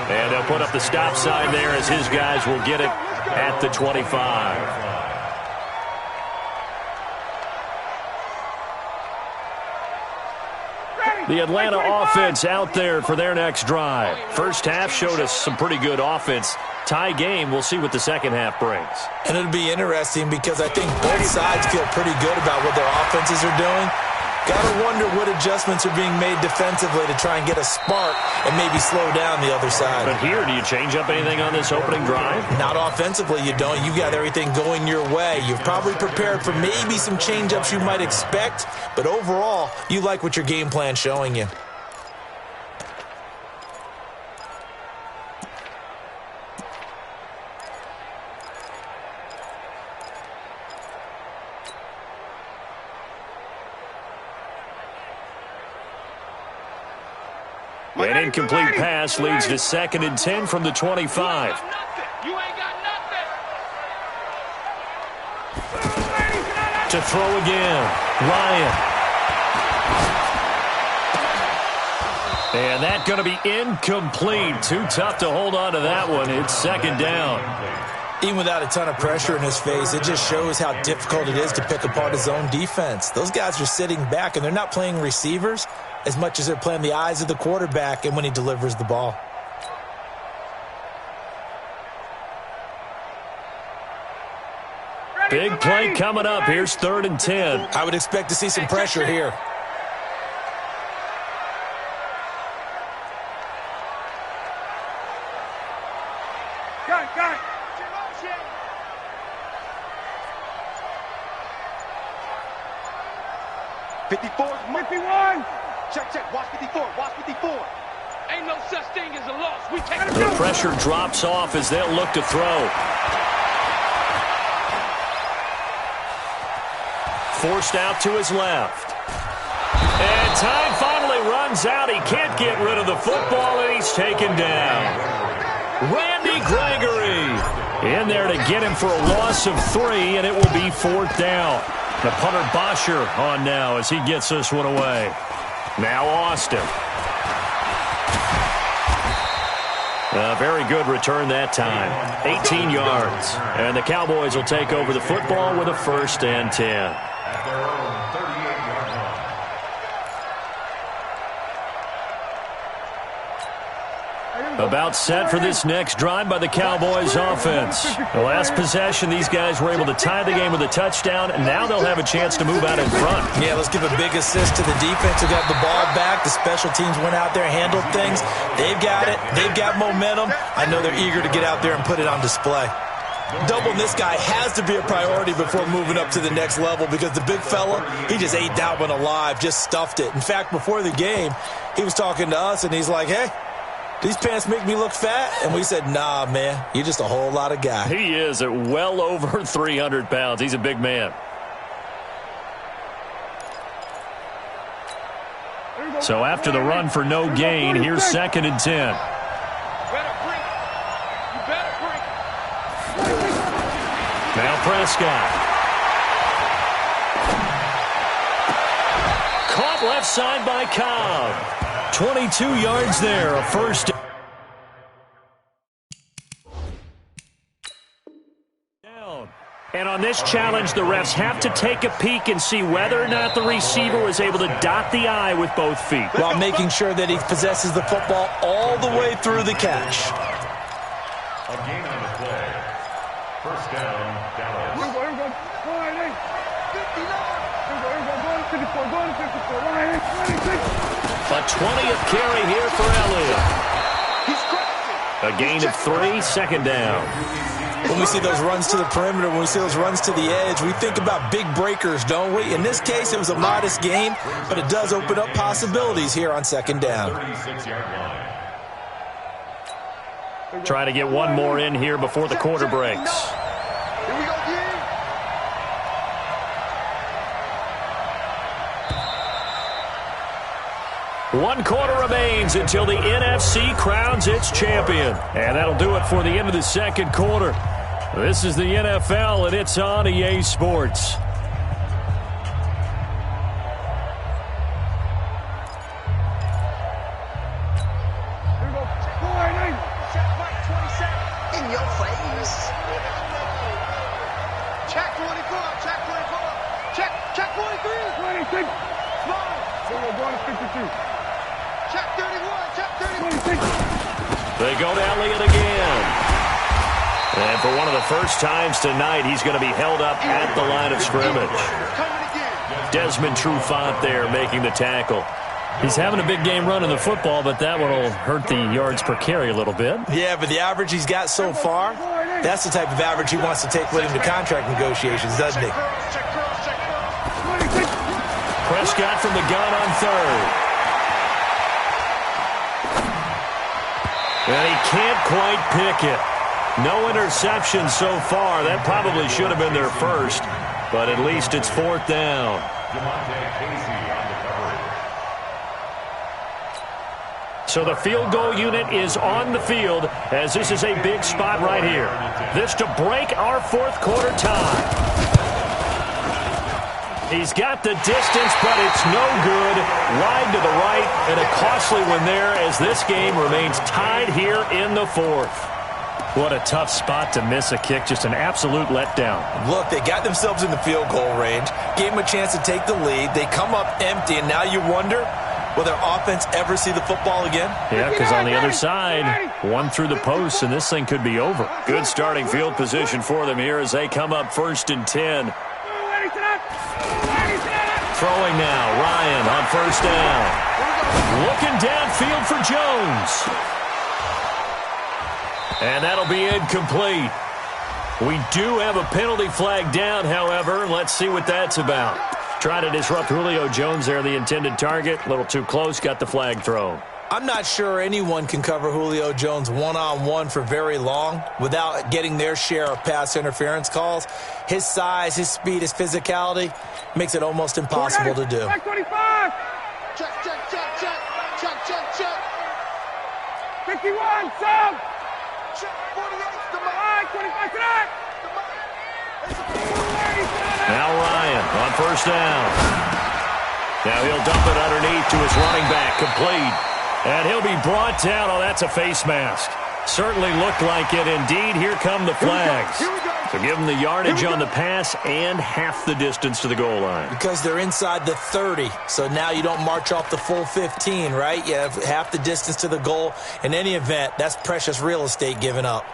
Speaker 1: And they'll put up the stop sign there as his guys will get it at the 25. The Atlanta offense out there for their next drive. First half showed us some pretty good offense. Tie game, we'll see what the second half brings.
Speaker 5: And it'll be interesting because I think both sides feel pretty good about what their offenses are doing. Got to wonder what adjustments are being made defensively to try and get a spark and maybe slow down the other side.
Speaker 1: But here, do you change up anything on this opening drive?
Speaker 5: Not offensively, you don't. You got everything going your way. You've probably prepared for maybe some change-ups you might expect, but overall, you like what your game plan's showing you.
Speaker 1: An incomplete pass leads to 2nd and 10 from the 25.
Speaker 4: You ain't got nothing.
Speaker 1: To throw again, Ryan. And that's going to be incomplete. Too tough to hold on to that one. It's 2nd down.
Speaker 5: Even without a ton of pressure in his face, it just shows how difficult it is to pick apart his own defense. Those guys are sitting back, and they're not playing receivers as much as they're playing the eyes of the quarterback and when he delivers the ball.
Speaker 1: Big play coming up. Here's 3rd and 10.
Speaker 5: I would expect to see some pressure here.
Speaker 3: Got it.
Speaker 4: 54.
Speaker 3: 51.
Speaker 4: Check. Watch 54. Watch 54. Ain't no such thing as a loss. We take it.
Speaker 1: The pressure drops off as they'll look to throw. Forced out to his left. And time finally runs out. He can't get rid of the football, and he's taken down. Randy Gregory in there to get him for a loss of 3, and it will be 4th down. The punter Bosher on now as he gets this one away. Now Austin. A very good return that time. 18 yards. And the Cowboys will take over the football with a 1st and 10.
Speaker 2: At their own 38-yard line.
Speaker 1: About set for this next drive by the Cowboys offense. The last possession, these guys were able to tie the game with a touchdown, and now they'll have a chance to move out in front.
Speaker 5: Yeah, let's give a big assist to the defense who got the ball back. The special teams went out there and handled things. They've got it. They've got momentum. I know they're eager to get out there and put it on display. Doubling this guy has to be a priority before moving up to the next level because the big fella, he just ate that one alive, just stuffed it. In fact, before the game, he was talking to us, and he's like, hey, these pants make me look fat? And we said, nah, man, you're just a whole lot of guy.
Speaker 1: He is at well over 300 pounds. He's a big man. So after the run for no gain, here's 2nd and 10. Now Prescott. Caught left side by Cobb. 22 yards there, a 1st down. And on this challenge, the refs have to take a peek and see whether or not the receiver was able to dot the I with both feet.
Speaker 5: While making sure that he possesses the football all the way through the catch.
Speaker 2: A gain on the play. 1st down, Dallas.
Speaker 3: Here we go. Go ahead, 54. Go to 54. Go ahead, 26.
Speaker 1: A 20th carry here for Elliott. A gain of 3, 2nd down.
Speaker 5: When we see those runs to the perimeter, when we see those runs to the edge, we think about big breakers, don't we? In this case, it was a modest gain, but it does open up possibilities here on 2nd down.
Speaker 2: 36-yard line.
Speaker 1: Trying to get one more in here before the quarter breaks.
Speaker 4: Here we go,
Speaker 1: One quarter remains until the NFC crowns its champion. And that'll do it for the end of the 2nd quarter. This is the NFL, and it's on EA Sports.
Speaker 4: Check 24. Check 24. Check 43.
Speaker 3: 26.
Speaker 4: Small.
Speaker 3: Going to 52.
Speaker 4: Check 31. Check
Speaker 3: 26.
Speaker 4: 30.
Speaker 1: They go to Elliott again. And for one of the first times tonight, he's going to be held up at the line of scrimmage.
Speaker 4: Coming again.
Speaker 1: Desmond Trufant there making the tackle.
Speaker 6: He's having a big game running the football, but that one will hurt the yards per carry a little bit.
Speaker 5: Yeah, but the average he's got so far, that's the type of average he wants to take with him to contract negotiations, doesn't he?
Speaker 4: Check girls.
Speaker 1: Prescott from the gun on third. And he can't quite pick it. No interception so far. That probably should have been their first, but at least it's fourth down. So the field goal unit is on the field as this is a big spot right here. This to break our fourth quarter tie. He's got the distance, but it's no good. Wide to the right, and a costly one there as this game remains tied here in the fourth.
Speaker 6: What a tough spot to miss a kick. Just an absolute letdown.
Speaker 5: Look, they got themselves in the field goal range, gave them a chance to take the lead. They come up empty, and now you wonder, will their offense ever see the football again?
Speaker 6: Yeah, because on the other side, one through the post, and this thing could be over.
Speaker 1: Good starting field position for them here as they come up 1st and 10. Throwing now, Ryan on first down. Looking downfield for Jones. And that'll be incomplete. We do have a penalty flag down, however. Let's see what that's about. Trying to disrupt Julio Jones there, the intended target. A little too close, got the flag thrown.
Speaker 5: I'm not sure anyone can cover Julio Jones one-on-one for very long without getting their share of pass interference calls. His size, his speed, his physicality makes it almost impossible to do.
Speaker 3: Check 25.
Speaker 4: Check, check, check, check. Check, check, check.
Speaker 3: 51, sub.
Speaker 4: Check 48. The
Speaker 3: All right, 25 tonight.
Speaker 1: Now Ryan on first down. Now he'll dump it underneath to his running back, complete. And he'll be brought down. Oh, that's a face mask. Certainly looked like it. Indeed, here come the flags. So give them the yardage on the pass and half the distance to the goal line.
Speaker 5: Because they're inside the 30, so now you don't march off the full 15, right? You have half the distance to the goal. In any event, that's precious real estate given up.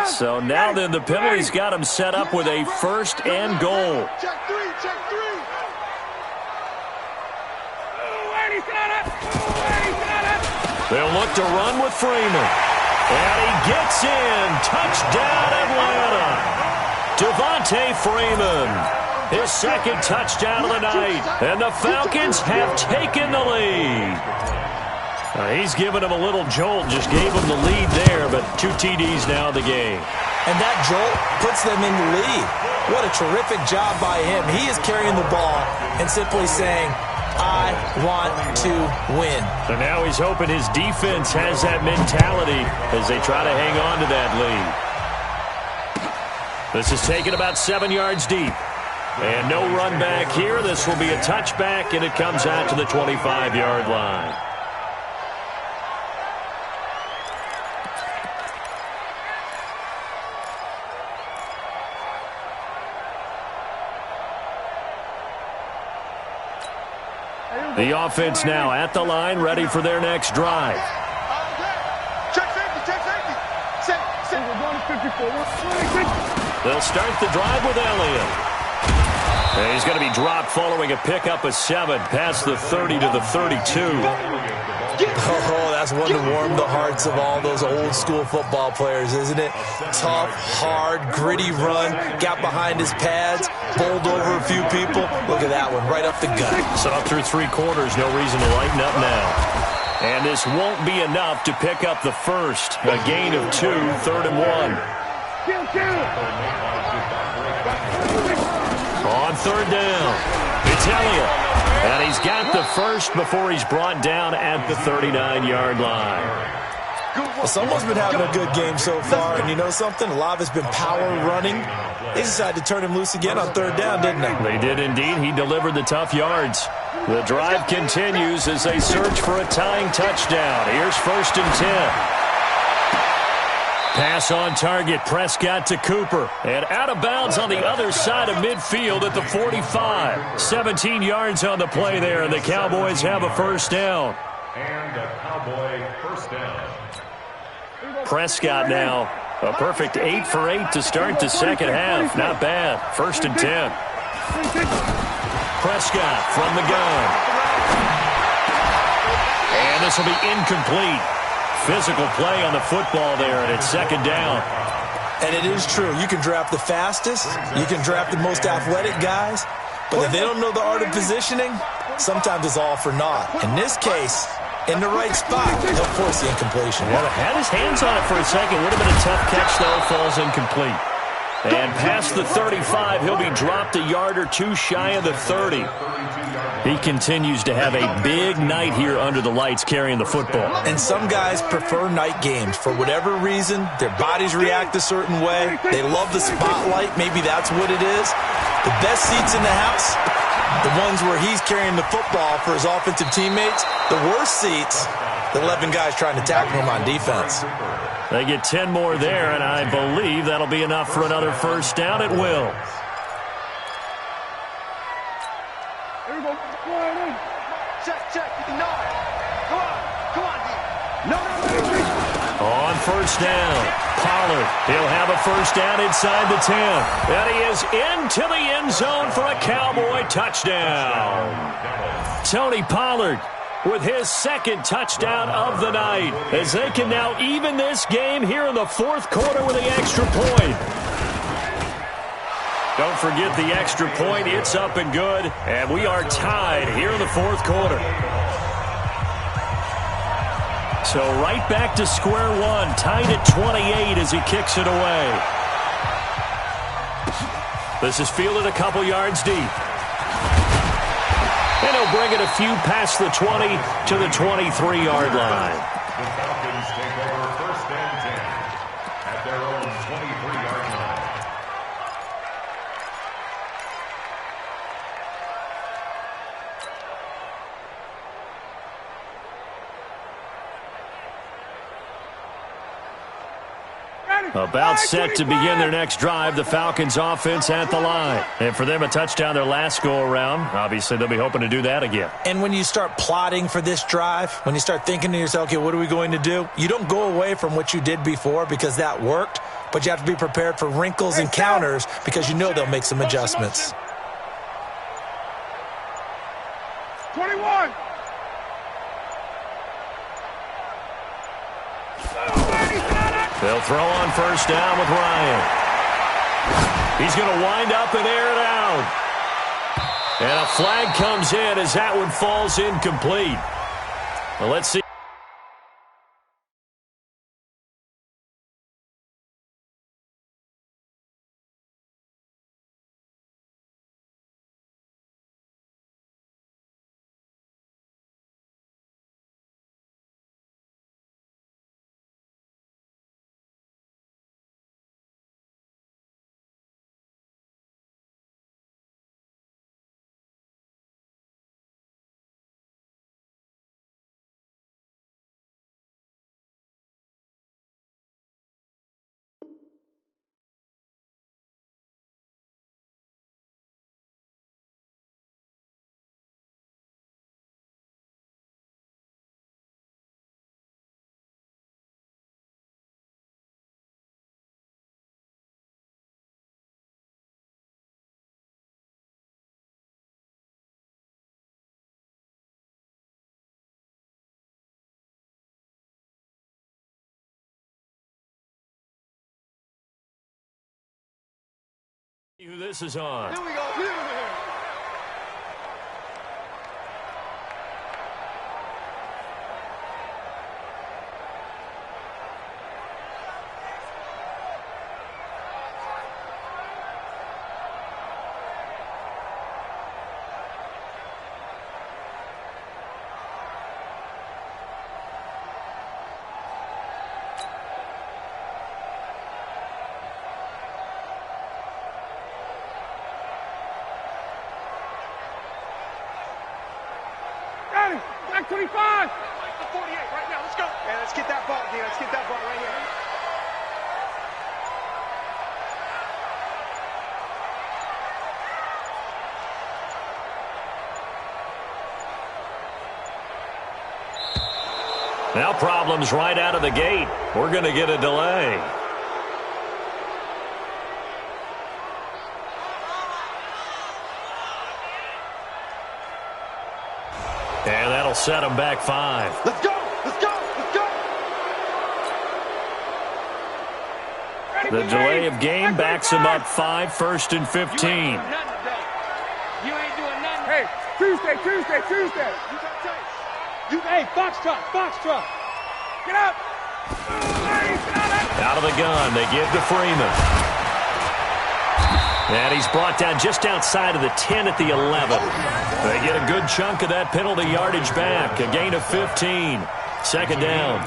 Speaker 1: So now then, the penalty's got him set up with a 1st and goal.
Speaker 4: Check 3, check 3.
Speaker 1: They'll look to run with Freeman. And he gets in. Touchdown, Atlanta. Devontae Freeman. His 2nd touchdown of the night. And the Falcons have taken the lead. He's given him a little jolt. Just gave him the lead there, but 2 TDs now in the game.
Speaker 5: And that jolt puts them in the lead. What a terrific job by him. He is carrying the ball and simply saying, I want to win.
Speaker 1: So now he's hoping his defense has that mentality as they try to hang on to that lead. This is taken about 7 yards deep. And no run back here. This will be a touchback, and it comes out to the 25-yard line. The offense now at the line, ready for their next drive.
Speaker 4: Check safety, check safety. Safe.
Speaker 3: We're going to 54. 26.
Speaker 1: They'll start the drive with Elliott. And he's going to be dropped following a pickup of 7 past the 30 to the 32.
Speaker 5: Oh, that's one to warm the hearts of all those old school football players, isn't it? Tough, hard, gritty run, got behind his pads, bowled over a few people. Look at that one, right up the gut.
Speaker 1: So up through 3 quarters, no reason to lighten up now. And this won't be enough to pick up the first. A gain of 2, 3rd and 1. On 3rd down, it's Elliott. And he's got the first before he's brought down at the 39-yard line.
Speaker 5: Well, someone's been having a good game so far, and you know something? A lot of it's been power running. They decided to turn him loose again on 3rd down, didn't they?
Speaker 1: They did indeed. He delivered the tough yards. The drive continues as they search for a tying touchdown. Here's 1st and 10. Pass on target. Prescott to Cooper. And out of bounds on the other side of midfield at the 45. 17 yards on the play there, and the Cowboys have a first down.
Speaker 2: And a Cowboy first down.
Speaker 1: Prescott now. A perfect 8 for 8 to start the second half. Not bad. 1st and 10. Prescott from the gun. And this will be incomplete. Physical play on the football there, and it's 2nd down.
Speaker 5: And it is true. You can draft the fastest. You can draft the most athletic guys. But if they don't know the art of positioning, sometimes it's all for naught. In this case, in the right spot, he'll force the incompletion.
Speaker 1: Well, had his hands on it for a second. Would have been a tough catch, though. Falls incomplete. And past the 35, he'll be dropped a yard or two shy of the 30. He continues to have a big night here under the lights carrying the football.
Speaker 5: And some guys prefer night games. For whatever reason, their bodies react a certain way. They love the spotlight. Maybe that's what it is. The best seats in the house, the ones where he's carrying the football for his offensive teammates. The worst seats, the 11 guys trying to tackle him on defense.
Speaker 1: They get 10 more there, and I believe that'll be enough for another first down. It will.
Speaker 3: Here we go. Go ahead.
Speaker 4: Check. You can know it. Come on, D. No.
Speaker 1: On first down, Pollard. He'll have a first down inside the 10. And he is into the end zone for a Cowboy touchdown. Tony Pollard with his 2nd touchdown of the night, as they can now even this game here in the 4th quarter with the extra point. Don't forget the extra point. It's up and good, and we are tied here in the 4th quarter. So right back to square one, tied at 28 as he kicks it away. This is fielded a couple yards deep. And he'll bring it a few past the 20 to the 23-yard line.
Speaker 2: The Falcons take over 1st and 10 at their own 23-yard line.
Speaker 1: About set to begin their next drive, the Falcons offense at the line. And for them, a touchdown their last go-around. Obviously, they'll be hoping to do that again.
Speaker 5: And when you start plotting for this drive, when you start thinking to yourself, okay, what are we going to do? You don't go away from what you did before because that worked, but you have to be prepared for wrinkles and counters because you know they'll make some adjustments.
Speaker 3: 21.
Speaker 1: They'll throw on first down with Ryan. He's going to wind up and air it out. And a flag comes in as that one falls incomplete. Well, let's see. Who this is on.
Speaker 4: Here we go.
Speaker 3: Back 25.
Speaker 4: 48 right now. Let's go. Yeah, let's get that ball, D. Let's get that ball right here.
Speaker 1: Now problems right out of the gate. We're going to get a delay. And that'll set them back 5.
Speaker 4: Let's go! Let's go! Let's go!
Speaker 1: The delay of game backs him up 5, 1st and 15.
Speaker 3: You ain't doing nothing. Hey, Tuesday. Hey, Foxtrot. Get up.
Speaker 1: Out of the gun, they give to Freeman. And he's brought down just outside of the 10 at the 11. They get a good chunk of that penalty yardage back, a gain of 15. Second down.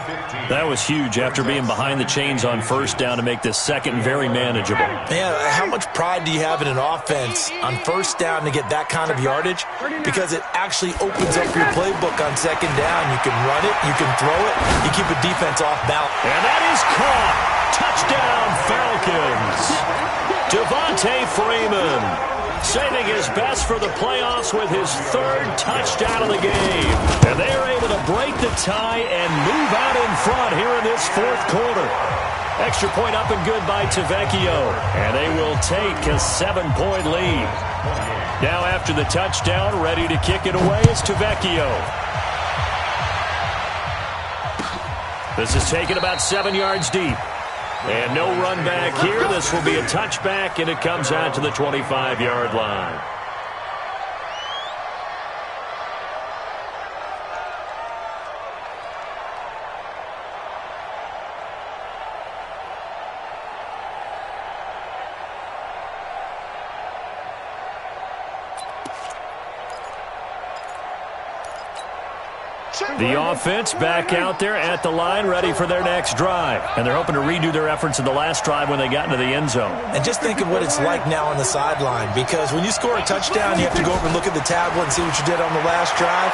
Speaker 1: That was huge after being behind the chains on first down to make this second very manageable.
Speaker 5: Man, how much pride do you have in an offense on first down to get that kind of yardage? Because it actually opens up your playbook on second down. You can run it, you can throw it, you keep a defense off balance.
Speaker 1: And that is caught. Touchdown, Falcons. Devontae Freeman saving his best for the playoffs with his 3rd touchdown of the game. And they are able to break the tie and move out in front here in this 4th quarter. Extra point up and good by Tavecchio. And they will take a 7-point lead. Now after the touchdown, ready to kick it away is Tavecchio. This is taken about 7 yards deep. And no run back here. This will be a touchback, and it comes out to the 25-yard line. The offense back out there at the line, ready for their next drive. And they're hoping to redo their efforts in the last drive when they got into the end zone.
Speaker 5: And just think of what it's like now on the sideline, because when you score a touchdown, you have to go over and look at the tablet and see what you did on the last drive.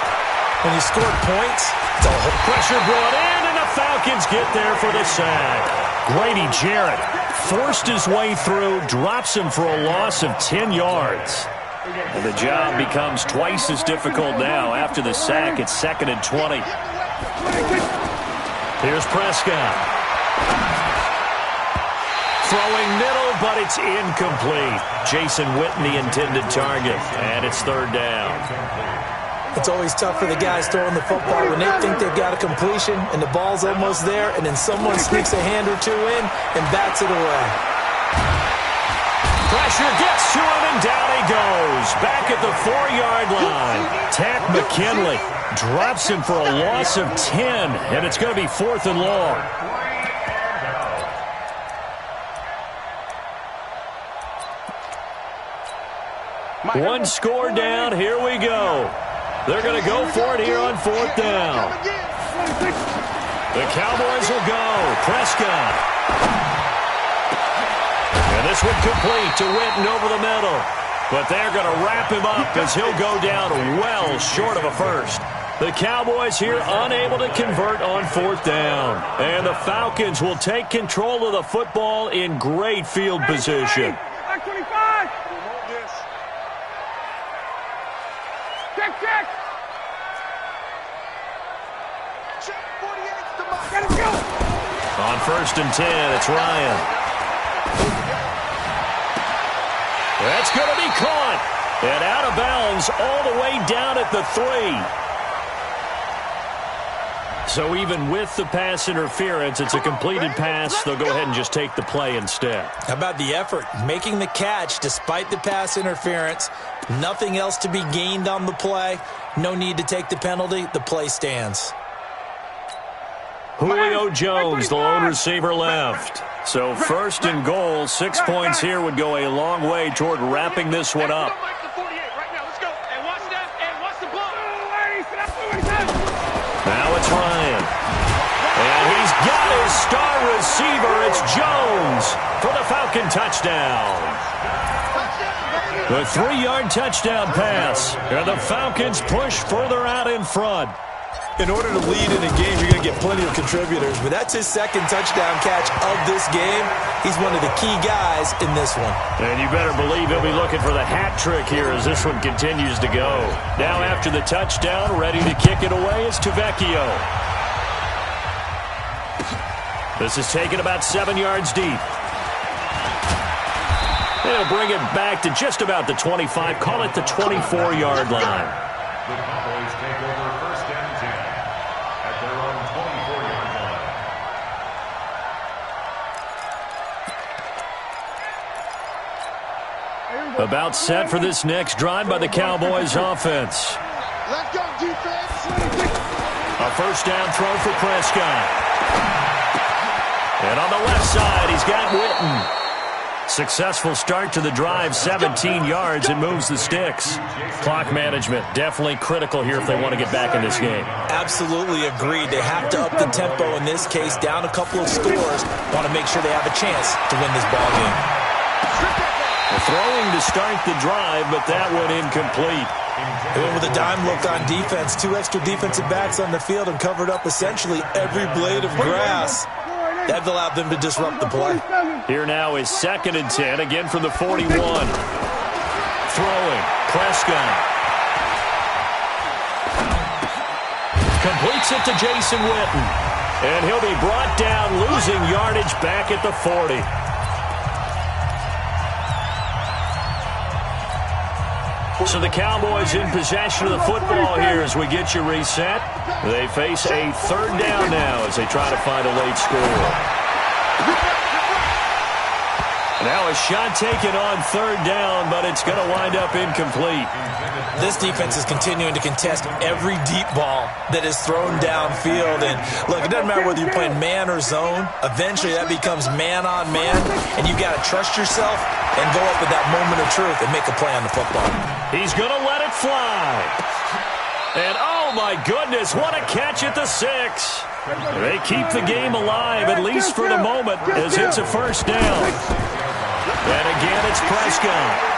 Speaker 5: When you scored points, it's a whole
Speaker 1: pressure brought in, and the Falcons get there for the sack. Grady Jarrett forced his way through, drops him for a loss of 10 yards. And the job becomes twice as difficult now after the sack. It's 2nd and 20. Here's Prescott. Throwing middle, but it's incomplete. Jason Witten, the intended target. And it's 3rd down.
Speaker 5: It's always tough for the guys throwing the football when they think they've got a completion and the ball's almost there, and then someone sneaks a hand or two in and bats it away.
Speaker 1: Pressure gets to him, and down he goes. Back at the 4-yard line. Tack McKinley drops him for a loss of 10, and it's going to be 4th and long. One score down. Here we go. They're going to go for it here on 4th down. The Cowboys will go. Prescott. And this one complete to Witten over the middle. But they're going to wrap him up as he'll go down well short of a first. The Cowboys here unable to convert on 4th down. And the Falcons will take control of the football in great field position.
Speaker 3: Back 25. Check.
Speaker 4: Check 48's the mark.
Speaker 3: Let it go.
Speaker 1: On 1st and 10, it's Ryan. That's going to be caught. And out of bounds all the way down at the 3. So even with the pass interference, it's a completed pass. They'll go ahead and just take the play instead.
Speaker 5: How about the effort? Making the catch despite the pass interference. Nothing else to be gained on the play. No need to take the penalty. The play stands.
Speaker 1: Julio Jones, the lone receiver left. So 1st and goal, 6 points here would go a long way toward wrapping this one up. Now it's Ryan. And he's got his star receiver. It's Jones for the Falcon touchdown. The 3-yard touchdown pass. And the Falcons push further out in front.
Speaker 5: In order to lead in a game, you're going to get plenty of contributors, but that's his 2nd touchdown catch of this game. He's one of the key guys in this one.
Speaker 1: And you better believe he'll be looking for the hat trick here as this one continues to go. Now after the touchdown, ready to kick it away is Tavecchio. This is taken about 7 yards deep. They'll bring it back to just about the 25. Call it the 24-yard line.
Speaker 2: The Cowboys take over first and 10 at their own 24-yard line.
Speaker 1: About set for this next drive by the Cowboys offense.
Speaker 4: Let's go, defense.
Speaker 1: A first down throw for Prescott. And on the left side, he's got Witten. Successful start to the drive, 17 yards, and moves the sticks.
Speaker 6: Clock management, definitely critical here if they want to get back in this game.
Speaker 5: Absolutely agreed. They have to up the tempo in this case, down a couple of scores. Want to make sure they have a chance to win this ball game.
Speaker 1: Throwing to start the drive, but that one incomplete.
Speaker 5: They went with a dime look on defense. 2 extra defensive backs on the field and covered up essentially every blade of grass. That allowed them to disrupt the play.
Speaker 1: Here now is 2nd and 10, again from the 41. Throwing, Prescott. Completes it to Jason Witten. And he'll be brought down, losing yardage back at the 40. So the Cowboys in possession of the football here as we get you reset. They face a 3rd down now as they try to find a late score. Now a shot taken on 3rd down, but it's going to wind up incomplete.
Speaker 5: This defense is continuing to contest every deep ball that is thrown downfield. And look, it doesn't matter whether you're playing man or zone. Eventually that becomes man on man, and you got to trust yourself and go up with that moment of truth and make a play on the football.
Speaker 1: He's going to let it fly. And oh my goodness, what a catch at the 6. They keep the game alive, at least for the moment, as it's a first down. And again, it's Prescott.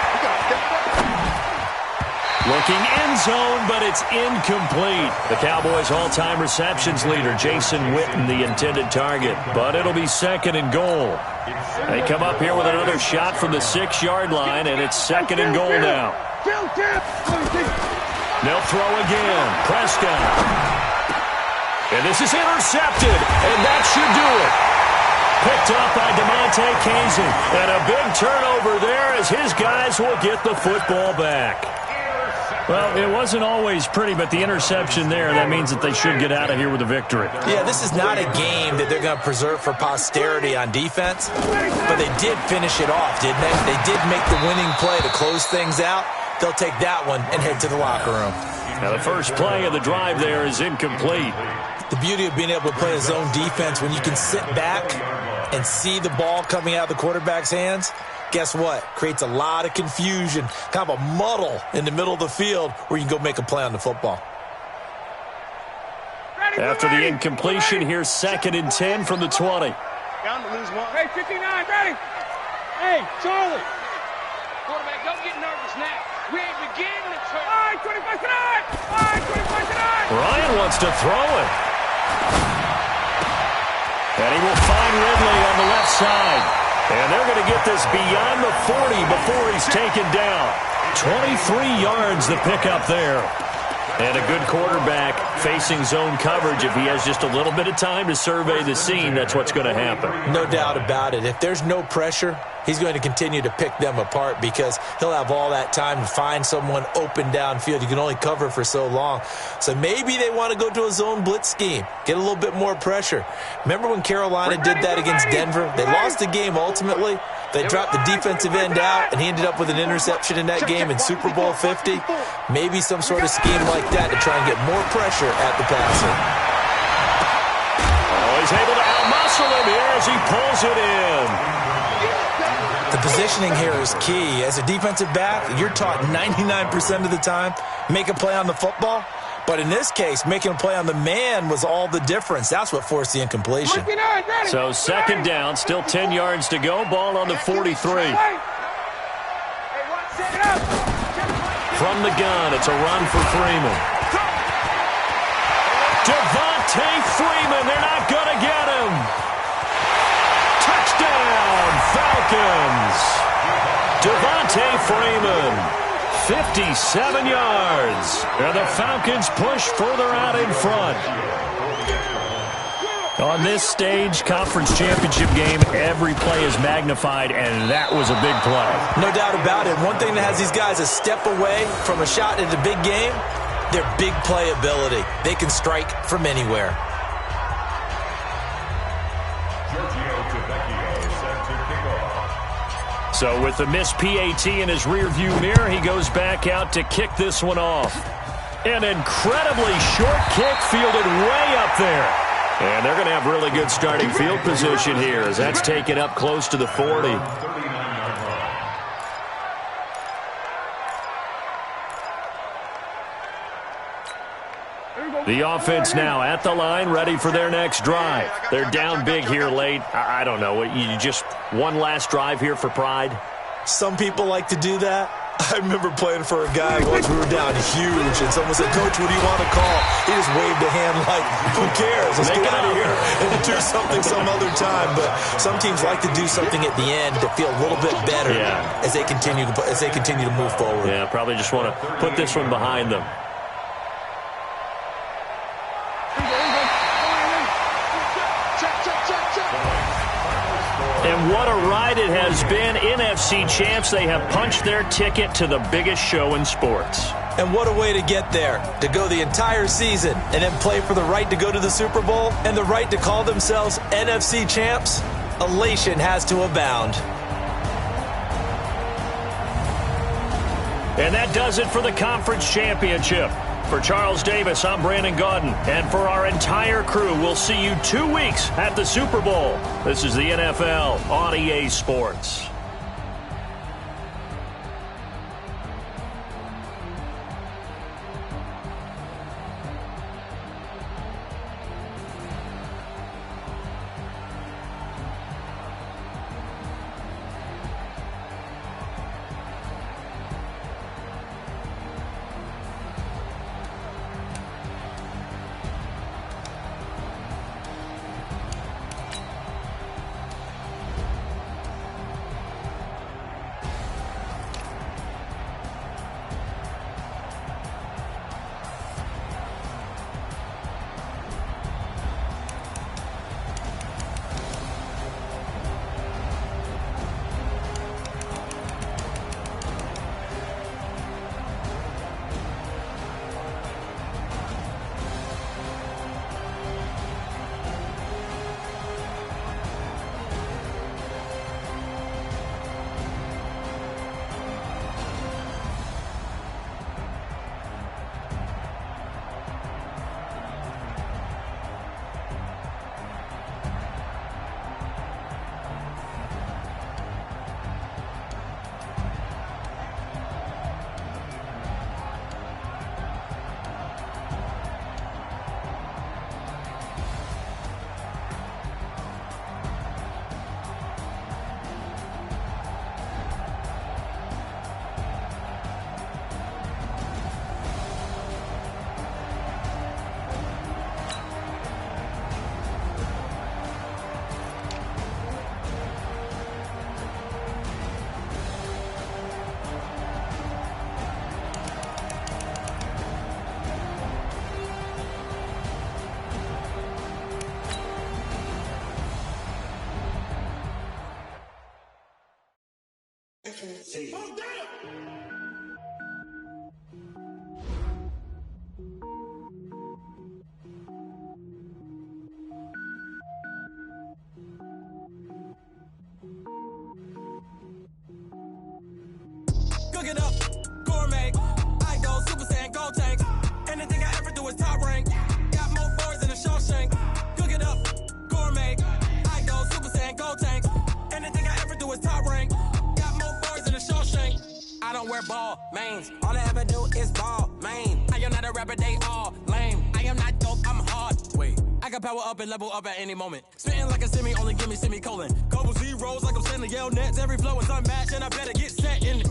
Speaker 1: Looking end zone, but it's incomplete. The Cowboys' all-time receptions leader, Jason Witten, the intended target. But it'll be 2nd and goal. They come up here with another shot from the 6-yard line, and it's 2nd and goal now. They'll throw again. Prescott. And this is intercepted, and that should do it. Picked up by DeMonte Kazin. And a big turnover there as his guys will get the football back.
Speaker 6: Well, it wasn't always pretty, but the interception there, that means that they should get out of here with a victory.
Speaker 5: Yeah, this is not a game that they're going to preserve for posterity on defense, but they did finish it off, didn't they? They did make the winning play to close things out. They'll take that one and head to the locker room.
Speaker 1: Now the first play of the drive there is incomplete.
Speaker 5: The beauty of being able to play a zone defense when you can sit back and see the ball coming out of the quarterback's hands, guess what? Creates a lot of confusion, kind of a muddle in the middle of the field where you can go make a play on the football.
Speaker 1: After the incompletion, here's 2nd and 10 from the 20.
Speaker 4: Down to lose 1.
Speaker 3: Hey, 59, ready? Hey, Charlie.
Speaker 4: Quarterback, don't get nervous now. We ain't beginning to turn.
Speaker 3: All right, 25 tonight. All right, 25 tonight.
Speaker 1: Ryan wants to throw it. And he will find Ridley on the left side. And they're going to get this beyond the 40 before he's taken down. 23 yards the pickup there. And a good quarterback facing zone coverage. If he has just a little bit of time to survey the scene, that's what's going to happen.
Speaker 5: No doubt about it. If there's no pressure, he's going to continue to pick them apart because he'll have all that time to find someone open downfield. You can only cover for so long. So maybe they want to go to a zone blitz scheme, get a little bit more pressure. Remember when Carolina did that against Denver? They lost the game ultimately. They dropped the defensive end out, and he ended up with an interception in that game in Super Bowl 50. Maybe some sort of scheme like that to try and get more pressure at the passer.
Speaker 1: Oh, he's able to out-muscle him here as he pulls it in.
Speaker 5: The positioning here is key. As a defensive back, you're taught 99% of the time, make a play on the football. But in this case, making a play on the man was all the difference. That's what forced the incompletion.
Speaker 1: So 2nd down, still 10 yards to go. Ball on the 43. From the gun, it's a run for Freeman. Devontae Freeman, they're not going to get him. Touchdown, Falcons. Devontae Freeman. 57 yards. And the Falcons push further out in front.
Speaker 6: On this stage, conference championship game, every play is magnified, and that was a big play.
Speaker 5: No doubt about it. One thing that has these guys a step away from a shot in the big game, their big play ability. They can strike from anywhere.
Speaker 6: So with the missed PAT in his rearview mirror, he goes back out to kick this one off. An incredibly short kick fielded way up there. And they're going to have really good starting field position here as that's taken up close to the 40. The offense now at the line, ready for their next drive. They're down big here late. I don't know. You just one last drive here for pride?
Speaker 5: Some people like to do that. I remember playing for a guy once we were down huge, and someone said, "Coach, what do you want to call?" He just waved a hand like, who cares? Let's get out of here and do something some other time. But some teams like to do something at the end to feel a little bit better as they continue to move forward.
Speaker 6: Yeah, probably just want to put this one behind them. And what a ride it has been. NFC champs, they have punched their ticket to the biggest show in sports.
Speaker 5: And what a way to get there, to go the entire season and then play for the right to go to the Super Bowl and the right to call themselves NFC champs. Elation has to abound.
Speaker 6: And that does it for the conference championship. For Charles Davis, I'm Brandon Gaudin. And for our entire crew, we'll see you 2 weeks at the Super Bowl. This is the NFL on EA Sports.
Speaker 7: Cook it up, gourmet. I go Super Saiyan, gold tank. Anything I ever do is top rank. Got more boys than a Shawshank. Cook it up, gourmet. I go Super Saiyan, gold tank. Anything I ever do is top rank. Got more boys than a Shawshank. I don't wear ball mains. All I ever do is ball main. I am not a rapper, they all lame. I am not dope, I'm hard. Wait, I can power up and level up at any moment. Spitting like a semi, only give me semicolon. Couple zeros like I'm sending yell nets. Every flow is unmatched and I better get set in.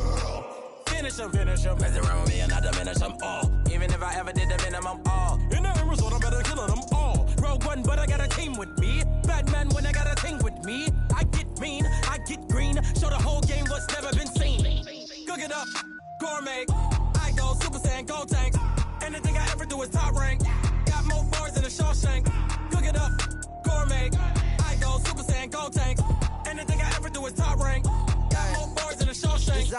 Speaker 7: Finish them. Mess around with me and I diminish them all. Even if I ever did the minimum all. In the end result, I'm better killing them all. Rogue One, but I got a team with me. Batman when I got a thing with me. I get mean, I get green. Show the whole game what's never been seen. Cook it up, gourmet. I go Super Saiyan, gold tank. Anything I ever do is top rank. Got more bars than a Shawshank. Cook it up, gourmet.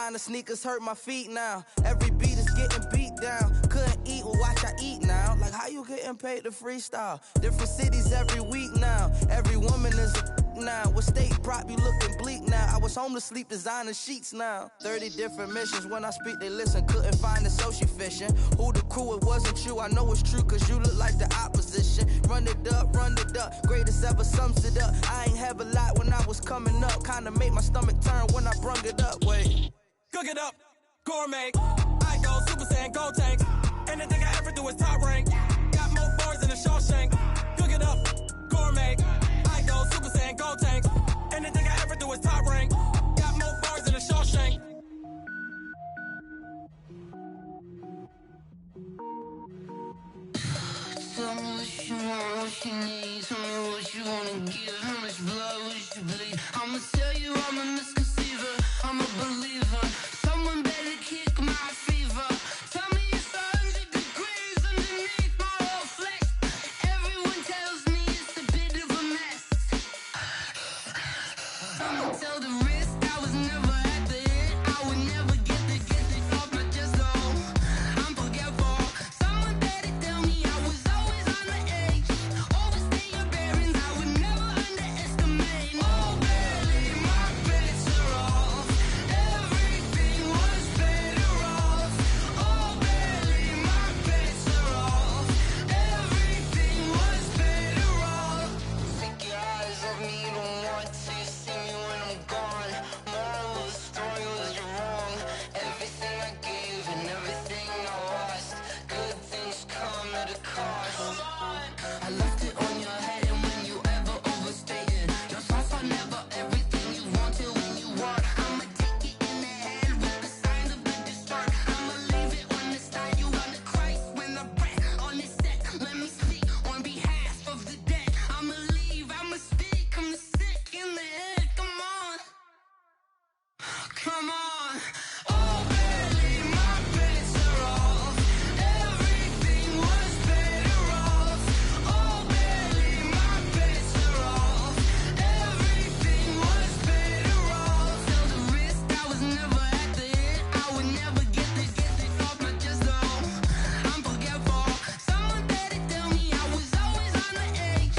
Speaker 8: Designer sneakers hurt my feet now. Every beat is getting beat down. Couldn't eat, well watch I eat now. Like how you getting paid to freestyle? Different cities every week now. Every woman is a now. With state prop, you looking bleak now. I was home to sleep, designer sheets now. 30 different missions. When I speak, they listen. Couldn't find it, so she fishing. Who the crew? It wasn't you. I know it's true, cause you look like the opposition. Run it up, greatest ever sums it up. I ain't have a lot when I was coming up. Kinda made my stomach turn when I brung it up. Wait.
Speaker 7: Cook it up, gourmet. I go Super Saiyan, gold tank. Anything I ever do is top rank. Got more bars than a Shawshank. Cook it up, gourmet. I go Super Saiyan, gold tank. Anything I ever do is top rank. Got more bars than a Shawshank.
Speaker 9: Tell me what you want, what you need. Tell me what you wanna give. How much blood would you bleed? I'ma tell you I'm a misconceiver. I'm a believer. Someone better kick my fever. Tell me it's 100 degrees underneath my whole flesh. Everyone tells me it's a bit of a mess. I'ma tell the risk I was never at the hit. I would never get it off my chest though. I'm forgetful. Someone better tell me I was always on the edge. Overstay your bearings, I would never underestimate. Oh barely, my bets are off. Everything was better off. Oh barely, my bets are off. Everything was better off. Take your eyes off me, you don't want to see me when I'm gone. Moral of the story was you're wrong. Everything I gave and everything I lost. Good things come at a cost. I left it on your head, and when you ever overstated, your thoughts are never everything you wanted when you want. I'ma take it in the head with the signs of the distort. I'ma leave it on the side. You on the Christ when I breath on this set. Let me speak on behalf of the dead. I'ma leave, I'ma speak. I'm the sick in the head. Come on, come on. Oh, barely, my bets are off. Everything was better off. Oh, barely, my bets are off. Everything was better off. Tell the risk I was never at the hit. I would never get it off my chest though. I'm forgetful. Someone better tell me I was always on the edge.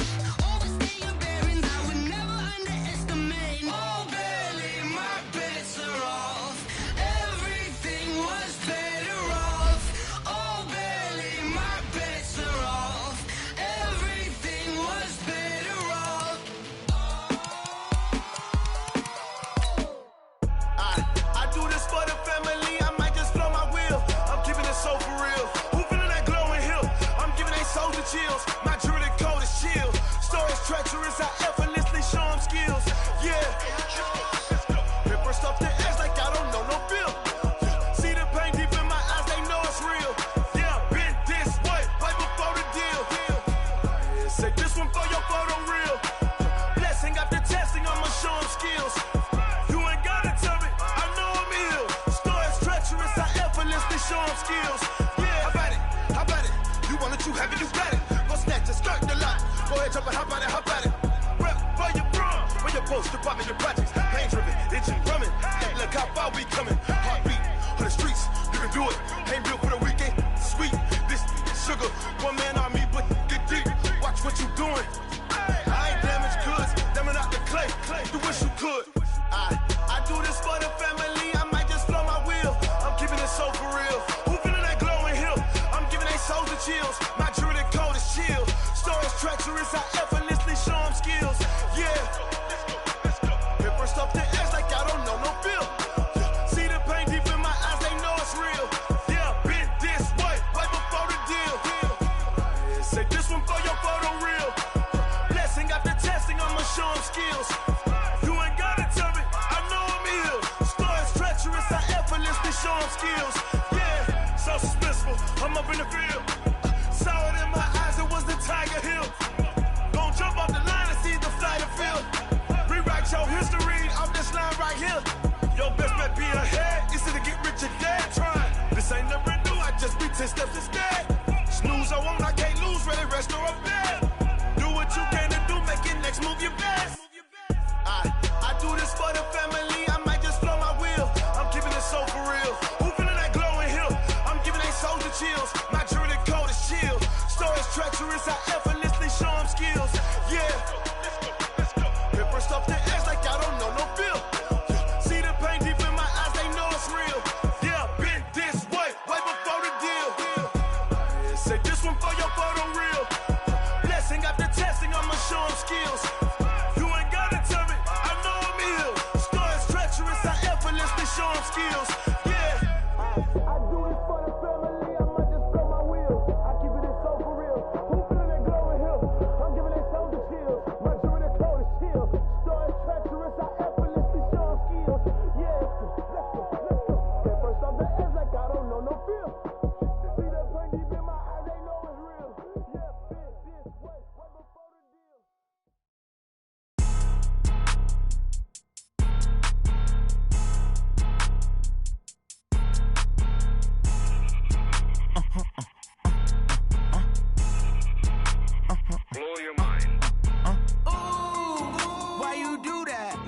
Speaker 9: Overstay your bearings, I would never underestimate. Oh, barely, my bets are off. Everything was better off. Oh, barely, my bets are off. Everything was better off.
Speaker 10: I do this for the family, I might just blow my wheel. I'm keeping it so for real. Who feeling that glowing hill? I'm giving they souls the chills. My jewelry code is chill. Stories treacherous, I effortlessly show them skills. Yeah. Paper stuff the edge like I don't know no bill. See the pain deep in my eyes, they know it's real. Yeah, been this way, way before the deal. Say this one for your photo reel. Blessing after testing, I'ma show them skills. You ain't gotta tell me, I know I'm ill. Stories treacherous, I effortlessly show them skills. Yeah, how about it? How about it? You want it, you have it, you got it. Go snatch it, skirt the lot. Go ahead, jump it, hop on it, hop on it. Rep for your brum, where your post, department, your projects. Pain driven, itching, drumming. Hey, look how far we coming. Heartbeat on the streets, you can do it. Ain't built for the weekend, sweet. This sugar, one man army, but get deep. Watch what you doing. I ain't damaged goods, damn it out the clay. You wish you could. I do this for the family, I might just blow my wheel. I'm keeping it so for real. Who feeling that glowing hill? I'm giving they souls the chills. My jewelry code is chill. Stories treacherous, I effortlessly show them skills. Yeah. Paper stuff the edge like I don't know no bill. See the pain deep in my eyes, they know it's real. Yeah, been this way, way before the deal. Say this one for your photo reel. Blessing after testing, I'ma show them skills. You ain't gotta tell me, I know I'm ill. Stories treacherous, I effortlessly show them skills. Yeah, so suspenseful, I'm up in the field. Saw it in my eyes, it was the Tiger Hill. Gon' jump off the line and see the flight of field. Rewrite your history off this line right here. Your best bet be ahead, easy to get rich or dead trying. This ain't never new, I just be 10 steps instead. Snooze I won't, I can't lose, ready, rest or a bed. Do what you can to do, make it next move your best. I do this for the family, I might just blow my wheel. I'm keeping it so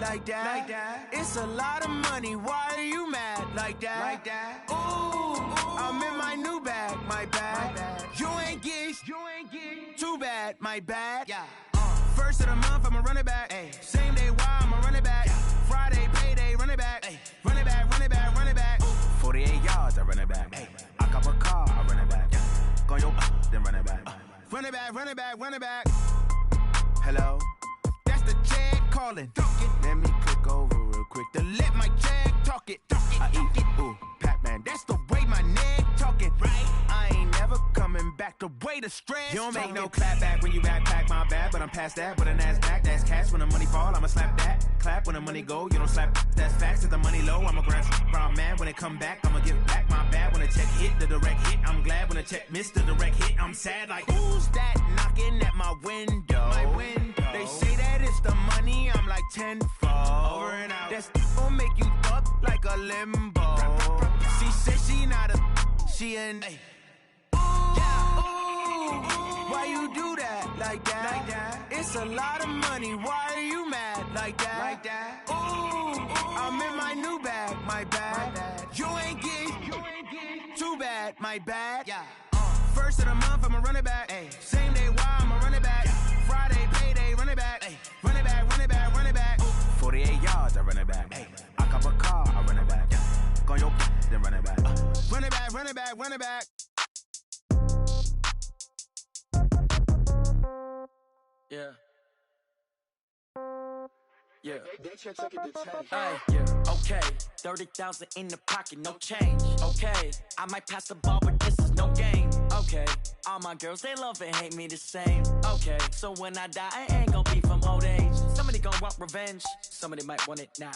Speaker 8: like that? It's a lot of money, why are you mad like that? Ooh, I'm in my new bag, my bad. You ain't get too bad, my bad. First of the month, I'ma run it back. Same day, why I'ma run it back. Friday, payday, run it back. Run it back, run it back, run it back. 48 yards, I run it back. I cop a car, I run it back. Go your then run it back. Run it back, run it back, run it back. Hello, that's the jag calling. Let me click over real quick to let my jag talk it. I eat it, ooh, Pac-Man. That's the way my neck talking. Right, I ain't never coming back. The way the stress. You don't make no clap back when you backpack, my bad. But I'm past that. But a NASDAQ, that's cash. When the money fall, I'ma slap that. Clap when the money go, you don't slap. That's facts. If the money low, I'ma grab brown man. When it come back, I'ma give back my bad. When the check hit, the direct hit. I'm glad when the check missed the direct hit. I'm sad like, who's that knocking at my window? My window. They say that it's the money, I'm like tenfold. Over and out. That's gon' make you up like a limbo. She said she not a, she an. Why you do that like that? It's a lot of money, why are you mad like that? Ooh, I'm in my new bag, my bad. You ain't get too bad, my bad. First of the month, I'ma run it back. Same day, why I'ma run it back. Friday, payday, run it back. Run it back, run it back, run it back. 48 yards, I run it back. I cop a car, I run it back. Go your then run it back. Run it back, run it back, run it back.
Speaker 7: Yeah. Yeah.
Speaker 4: They check it to 10.
Speaker 7: Hey, yeah. Okay. 30,000 in the pocket, no change. Okay. I might pass the ball, but this is no game. Okay. All my girls, they love and hate me the same. Okay. So when I die, I ain't gon' be from old age. Somebody gon' want revenge. Somebody might want it now.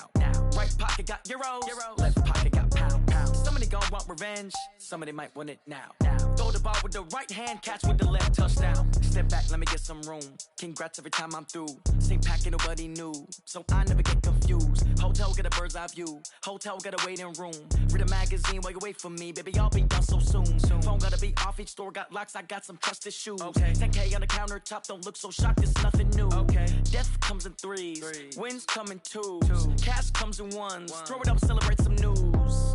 Speaker 7: Right pocket got euros. Left pocket got pound. Somebody gon' want revenge. Somebody might want it now. Throw the ball with the right hand, catch with the left, touchdown. Step back, let me get some room. Congrats every time I'm through. Same packet, nobody knew. So I never get confused. Hotel get a bird's eye view. Hotel get a waiting room. Read a magazine while you wait for me. Baby, I'll be done so soon. Phone gotta be off, each store got locks. I got some trusted shoes. 10K on the countertop, don't look so shocked, it's nothing new. Death comes in threes. Wins come in twos. Cash comes in ones. Throw it up, celebrate some news.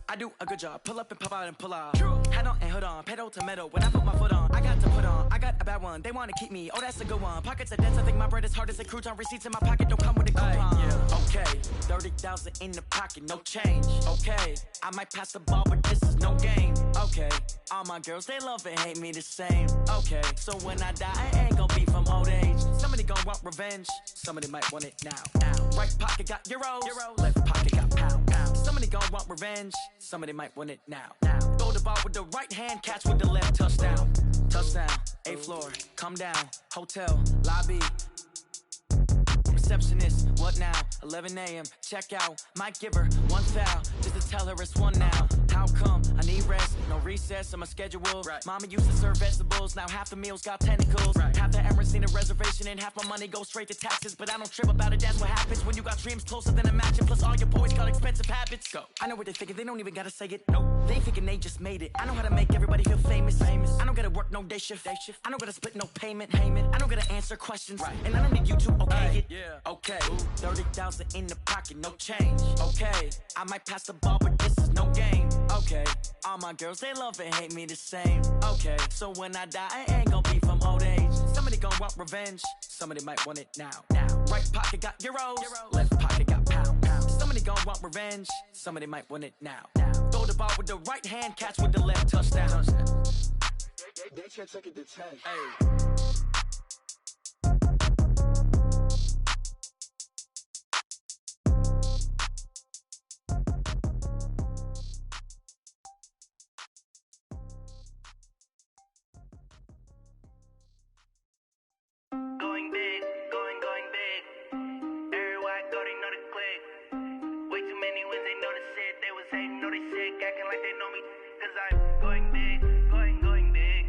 Speaker 7: I do a good job. Pull up and pop out and pull out. Head on and hood on. Pedal to metal. When I put my foot on, I got to put on. I got a bad one. They want to keep me. Oh, that's a good one. Pockets are dense. I think my bread is hard as a crouton. Receipts in my pocket don't come with a coupon. Okay. 30,000 in the pocket. No change. Okay. I might pass the ball, but this is no game. Okay. All my girls, they love and hate me the same. Okay. So when I die, I ain't gonna be from old age. Somebody gon' want revenge. Somebody might want it now. Right pocket got euros. Left pocket got pound. Somebody gon' want revenge. Somebody might want it now. Throw the ball with the right hand, catch with the left, touchdown. Touchdown, 8th floor, come down, hotel, lobby. Receptionist, what now? 11 a.m., check out. Might give her one foul, just to tell her it's one now. How come? I need rest, no recess on my schedule. Mama used to serve vegetables, now half the meals got tentacles. Half the Emirates need a reservation and half my money goes straight to taxes. But I don't trip about it, that's what happens when you got dreams closer than a matching. Plus all your boys got expensive habits. Go. I know what they thinking, they don't even gotta say it. Nope. They thinking they just made it. I know how to make everybody feel famous. I don't gotta work no day shift. I don't gotta split no payment. I don't gotta answer questions. And I don't need you to okay it. Okay, 30,000 in the pocket, no change. Okay, I might pass the ball, but this is no game. Okay, all my girls, they love and hate me the same. Okay, so when I die, I ain't gonna be from old age. Somebody gon' want revenge. Somebody might want it now. Right pocket got euros. Left pocket got pound. Somebody gon' want revenge. Somebody might want it now. Throw the ball with the right hand, catch with the left, touchdown.
Speaker 4: They can't take it to 10.
Speaker 11: Going big, going big. Everywhere I go, they know the click. Way too many wins, they know the shit. They was hating, know they sick, acting like they know me. Cause I'm going big, going big.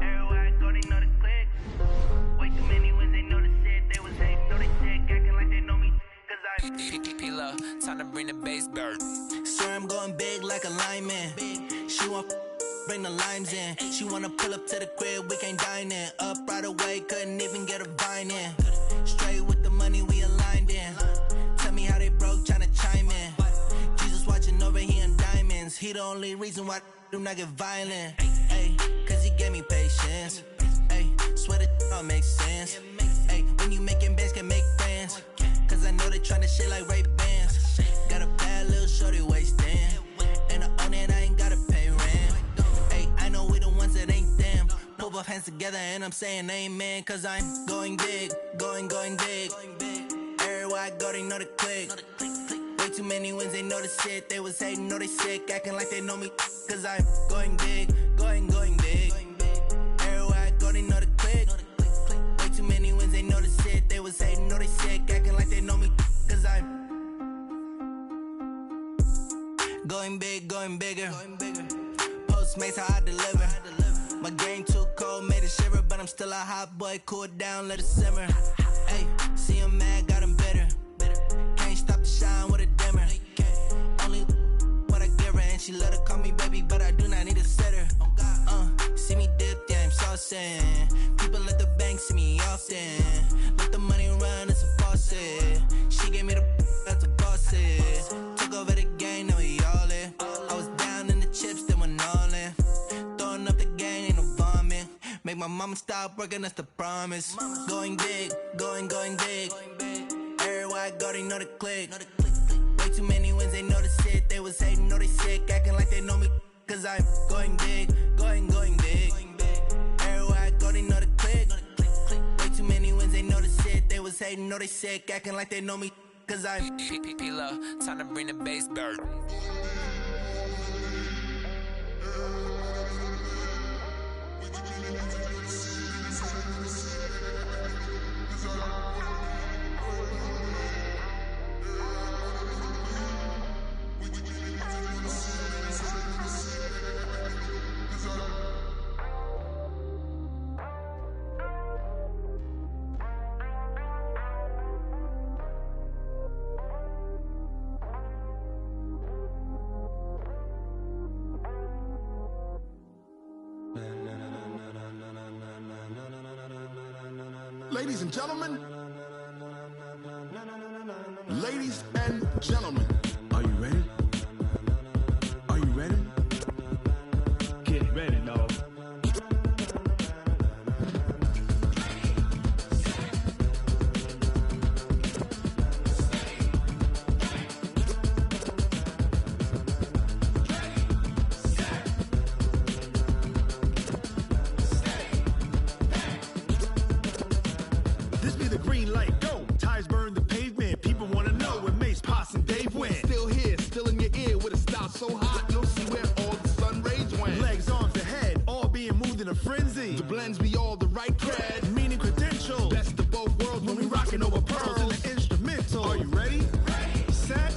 Speaker 11: Everywhere I go, they know the click. Way too many wins, they know the shit. They was hating, know they sick, acting like they know me. Cause I'm
Speaker 12: P-Lo, time to bring the bass dirt.
Speaker 8: Swear I'm going big like a lineman. She want bring the limes in. She wanna pull up to the crib, we can't dine in. Up right away, couldn't even get a vine in. Straight with the money we aligned in. he the only reason why I do not get violent. Ay, cause he gave me patience. Ay, swear that all makes sense. Ay, when you making bands, can make friends. Cause I know they tryna shit like Ray-Bans. Got a bad little shorty wasting. And I own it, I ain't gotta pay rent. Ay, I know we the ones that ain't them. Put both hands together and I'm saying amen. Cause I'm going big, going big. Everywhere I go, they know the click. Way too many wins, they know the shit. They was hating, know they sick, acting like they know me. Cause I'm going big, going big. Everywhere I go, they know the click. Way too many wins, they know the shit. They was hating, know they sick, acting like they know me. Cause I'm going big, going bigger. Postmates, how I deliver. My game too cold, made it shiver. But I'm still a hot boy, cool it down, let it simmer. Hey, see him mad, got him bitter. Can't stop the shine with a dimmer. Only what I give her, and she let her call me baby, but I do not need a sitter. See me dip, yeah, I'm saucing. People at the bank see me often. Let the money run, it's a faucet. She gave me the that's a boss it. Took over the game, now we all in. I was down in the chips, then went all in. Throwing up the gang, ain't no vomit. Make my mama stop working, that's the promise. Going big, going big. Everywhere I go, they know the click. Way too many wins, they know the shit. They was hating, know they sick, acting like they know me. Cause I'm going big, going big. Everywhere I go, they know the click. Way too many wins, they know the shit. They was hating, know they sick, acting like they know me. Cause I'm
Speaker 12: P-P-P-Love, time to bring the bass bird.
Speaker 13: Ladies and gentlemen, are you ready? Are you ready?
Speaker 3: Get ready, dog.
Speaker 13: This be the green light, go. Tires burn the pavement. People wanna know where Mace, Poss, and Dave went. Still here, still in your ear with a style so hot, you'll see where all the sun rays went. Legs, arms, and head, all being moved in a frenzy. The blends be all the right cred, meaning credentials. Best of both worlds when we rockin' over pearls in the instrumental. Are you ready? Set,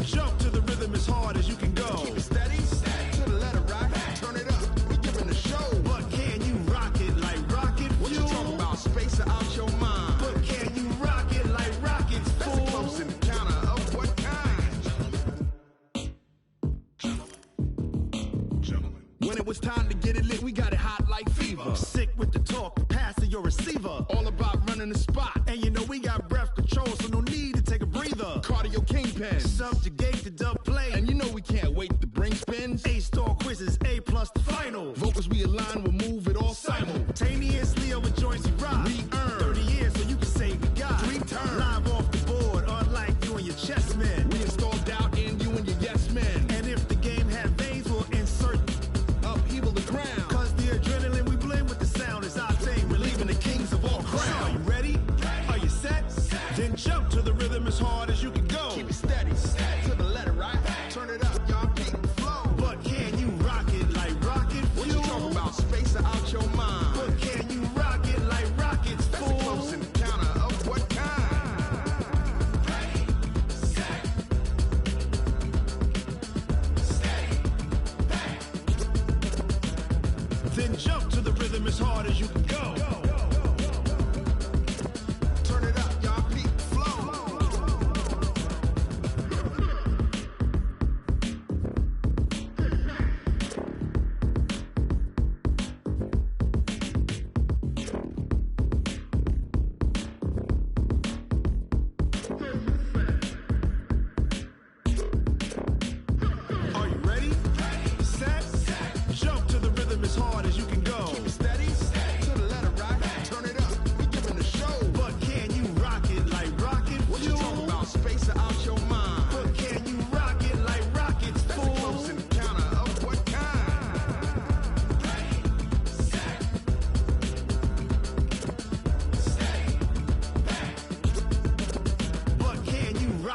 Speaker 13: jump to the rhythm as hard as you can go. Keep it steady, to the letter rock, turn it up, we're giving a show. But can you rock it like rocket fuel? What you talking about, space or out your mind? But can you rock it like rockets, fool? That's a close encounter of what kind? Gentlemen. When it was time to get it lit, we got it hot like fever. Sick with the talk, passing your receiver. All about running the spot. And you know we got breath control, so no need to take a breather. Cardio kingpin, subjugate the dub play. And you know we can't wait to bring spins. A-star quizzes, A+ the final. Vocals we align, we'll move it all simultaneously over joints we rock. We earn 30 years, so you can say we got 3 turns. Live off the board, unlike you and your chess men. We install doubt in you and your yes men. And if the game had veins, we'll insert upheaval the ground. Cause the adrenaline we blend with the sound is our thing, relieving the kings of all crowns. So are you ready? Are you set? Then jump to the rhythm as hard as you can go. Keep it steady, to the letter, right?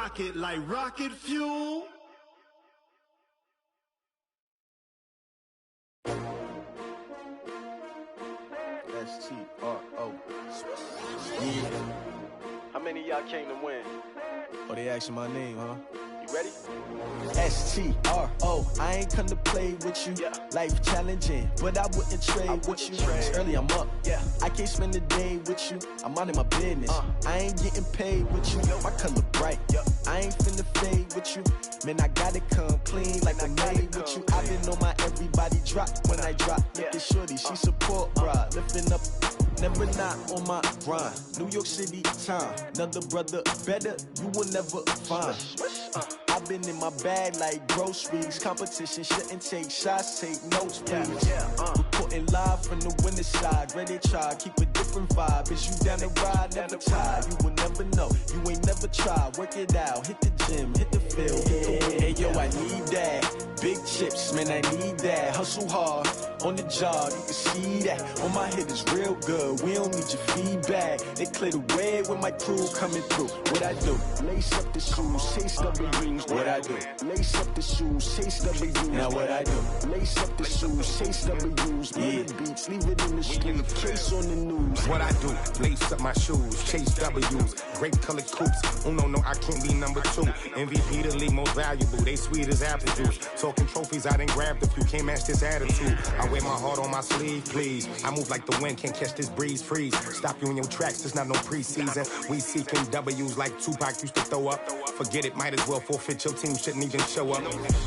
Speaker 13: rocket like rocket fuel.
Speaker 4: S-T-R-O. Yeah. How many of y'all came to win? Oh, they asking my name, huh? You ready? S-T-R-O. I ain't come to play with you. Yeah. Life challenging, but I wouldn't trade with you. It's early, I'm up. Yeah. I can't spend the day with you. I'm minding my business. I ain't getting paid with you. My color bright. I ain't finna fade with you. Man, I gotta come clean like I'm made with you. I've been on my everybody drop when I drop. Look at shorty, she support, bruh. Lifting up, never not on my grind. New York City time, another brother better, you will never find. I've been in my bag like groceries. Competition shouldn't take shots, take notes, please. Reporting live from the winning side. Ready to try, keep a different vibe. Is you down the ride, never tired. You will never know, you ain't never tried. Work it out, hit the gym, hit the field, hit the win. Hey yo, I need that. Big chips, man, I need that. Hustle hard, on the job, you can see that. On my head is real good, we don't need your feedback. They clear the way when my crew coming through. What I do? Lace up the shoes, chase W's. What I do? Lace up the shoes, chase W's. Now what I do? Lace up the shoes, chase W's. Yeah. Beats, leave it in the street, case on the news.
Speaker 14: What I do? Lace up my shoes, chase W's. Great colored coops. Oh no, I can't be number 2. MVP the league most valuable. They sweet as apple juice. Talking trophies, I didn't grab the few. Can't match this attitude. I wear my heart on my sleeve, please. I move like the wind, can't catch this breeze, freeze. Stop you in your tracks, there's not no preseason. We seeking W's like Tupac used to throw up. Forget it, might as well forfeit. Your team shouldn't even show up.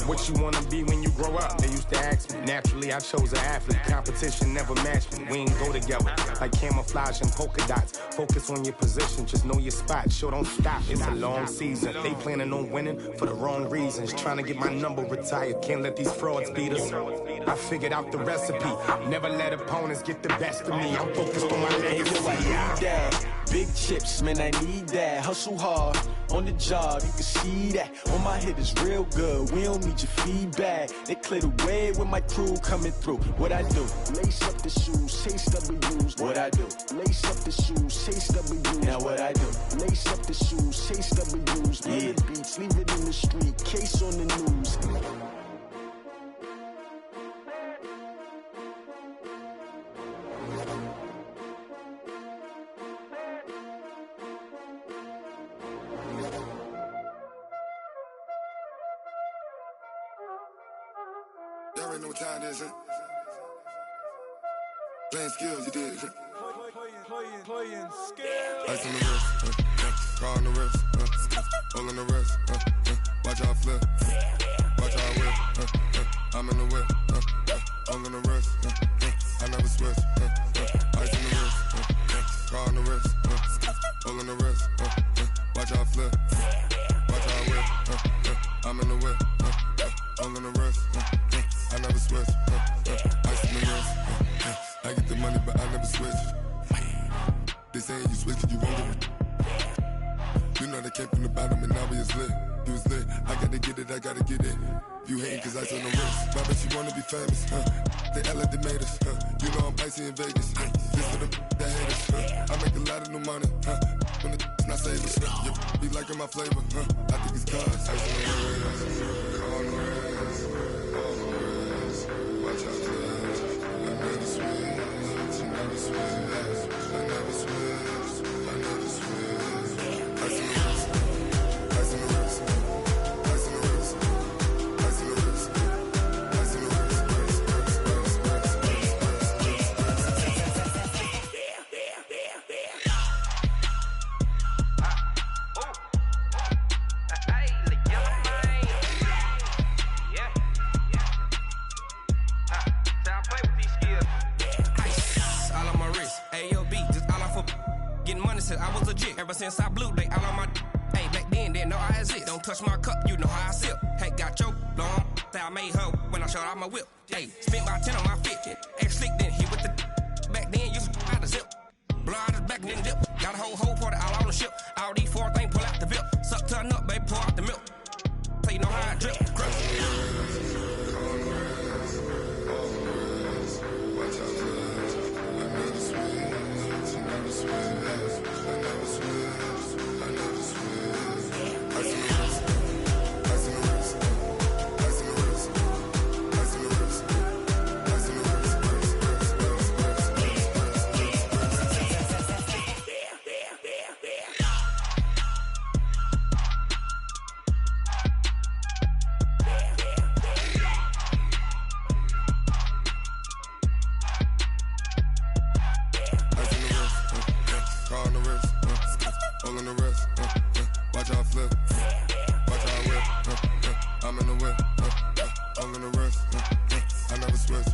Speaker 14: What you wanna be when you grow up? They used to ask me. Naturally, I chose an athlete. Competition never matched me. We ain't go together like camouflage and polka dots. Focus on your position, just know your spot. Sure, don't stop. It's a long season. They planning on winning for the wrong reasons. Trying to get my number retired. Can't let these frauds beat us. I figured out the recipe. Never let opponents get the best of me. I'm focused on my legacy.
Speaker 4: I need that. Big chips, man, I need that. Hustle hard, on the job, you can see that. On my head is real good, we don't need your feedback. They clear the way when my crew coming through. What I do? Lace up the shoes, chase W's. What I do? Lace up the shoes, chase W's. Now what I do? Lace up the shoes, chase W's. Yeah. Beats, leave it in the street, case on the news.
Speaker 15: Y'all already know what time it is, huh? Playing skills, you did, huh?
Speaker 3: Playing skills.
Speaker 15: Ice on the wrist, car on the wrist, hole in the wrist, watch how I flip, watch how I whip, I'm in the whip, hole in the wrist, I never switch, ice on the wrist, car on the wrist, hole in the wrist, watch how I flip, watch how I whip, I'm in the whip, hole in the wrist, I never switch, ice on the wrist, I get the money but I never switch. They saying you switch, you won't get it. You know they came from the bottom and now we is lit. You was lit, I gotta get it, I gotta get it. You hating cause I on the wrist. My bitch, you wanna be famous, They act like they made us, You know I'm icy in Vegas, This for the that hate us, I make a lot of new money, When the not savers, You be liking my flavor, I think it's cause I on the wrist, on the wrist, on the wrist. Watch out, I never switch, I never switch. I never switch, I never switch. Ice in the wrist, ice in the wrist, ice in the wrist, ice in the wrist, ice in the
Speaker 7: I was legit. Ever since I blew, they all on my hey, back then, didn't know I exist. Don't touch my cup, you know how I sip. Hey, got your long, that I made her when I showed out my whip. Hey, spent about 10 on my fit. Ex-slick, then hit with the back then, used to out the zip. Blow out his back, then dip. Got a whole party all on the ship. All these 4 things, pull out the VIP. Suck, turn up, baby, pour out the milk. So you know how I drip. I never switch, I never switch, I never switch.
Speaker 15: the wrist, watch out flip, watch out whip, I'm in the whip, all in the wrist, I never switch.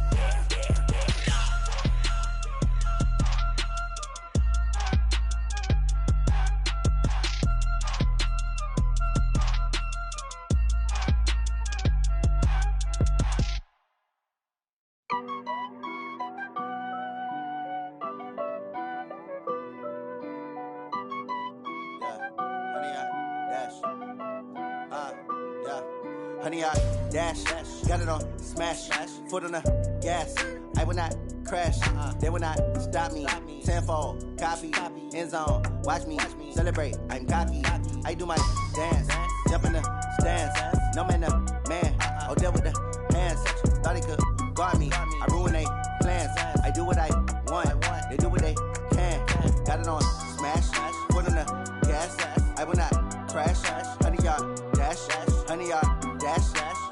Speaker 16: Honey, I dash, got it on smash, foot on the gas. I will not crash, they will not stop me. Tenfold, copy, end zone, watch me celebrate. I'm cocky, I do my dance, jump in the stands. No man, the man, oh, deal with the hands. Thought he could guard me, I ruin they plans. I do what I want, they do what they can. Got it on smash, foot on the gas. I will not crash, honey, y'all dash, honey, y'all dash,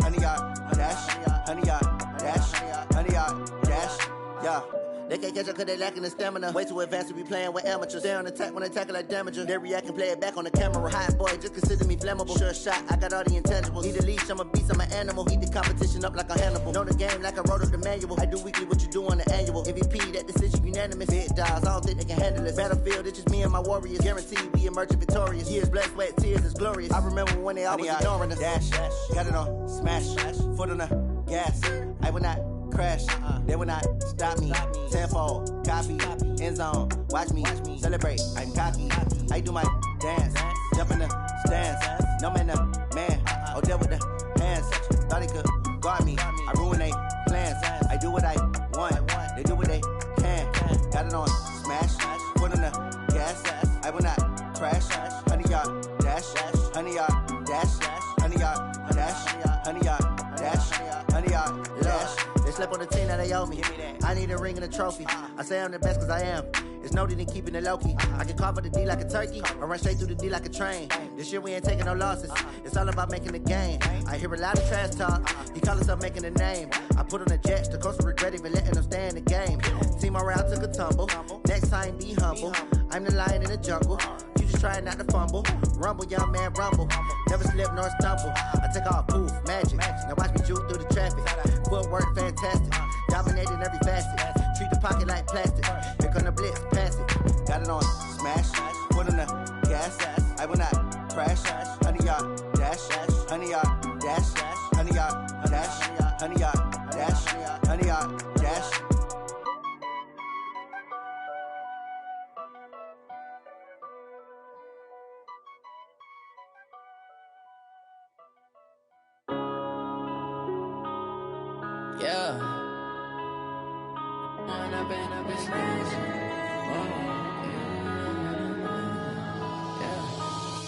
Speaker 16: honey, y'all dash, honey, y'all dash, honey, y'all dash, yeah. They can't catch up cause they lacking the stamina. Way too advanced to be playing with amateurs. Stay on attack when they tackle like damager. They react and play it back on the camera. Hot boy, just consider me flammable. Sure shot, I got all the intangibles. Need a leash, I'm a beast, I'm an animal. Heat the competition up like a Hannibal. Know the game like I wrote up the manual. I do weekly what you do on the annual. MVP, that decision unanimous. Big dogs, I don't think they can handle it. Battlefield, it's just me and my warriors. Guaranteed we emerging victorious. Years, blood, sweat, tears, it's glorious. I remember when they always ignoring us. Dash, got it on smash, foot on the gas. I will not crash, they will not stop me. Tenfold, copy, end zone, watch me celebrate. I'm cocky, I do my dance, jump in the stands. No man, the man, oh, deal with the hands. Thought he could guard me, I ruin they plans. I do what I want, they do what they can. Got it on smash, foot on the gas. I will not crash, honey, y'all dash, honey, y'all dash, honey, y'all dash, honey, y'all dash, honey, y'all dash. They slept on the team that they owe me. I need a ring and a trophy. I say I'm the best cause I am. It's no need in keeping it low-key. I can carve up the D like a turkey or run straight through the D like a train. This year we ain't taking no losses. It's all about making the game. I hear a lot of trash talk. He call himself making a name. I put on the Jets. The coach will regret even letting them stay in the game. Team around took a tumble. Next time be humble. I'm the lion in the jungle. You just trying not to fumble. Rumble, young man, rumble. Never slip nor stumble. I take off, poof, magic. Now watch me juke through the traffic. Footwork fantastic. Dominating every facet. Treat the pocket like plastic. Here come the blitz, pass it. Got it on smash. Foot on the gas. I will not crash. Honey, y'all dash. Honey, y'all dash. Honey, y'all dash. Honey, y'all dash. Honey, y'all dash.
Speaker 17: Yeah.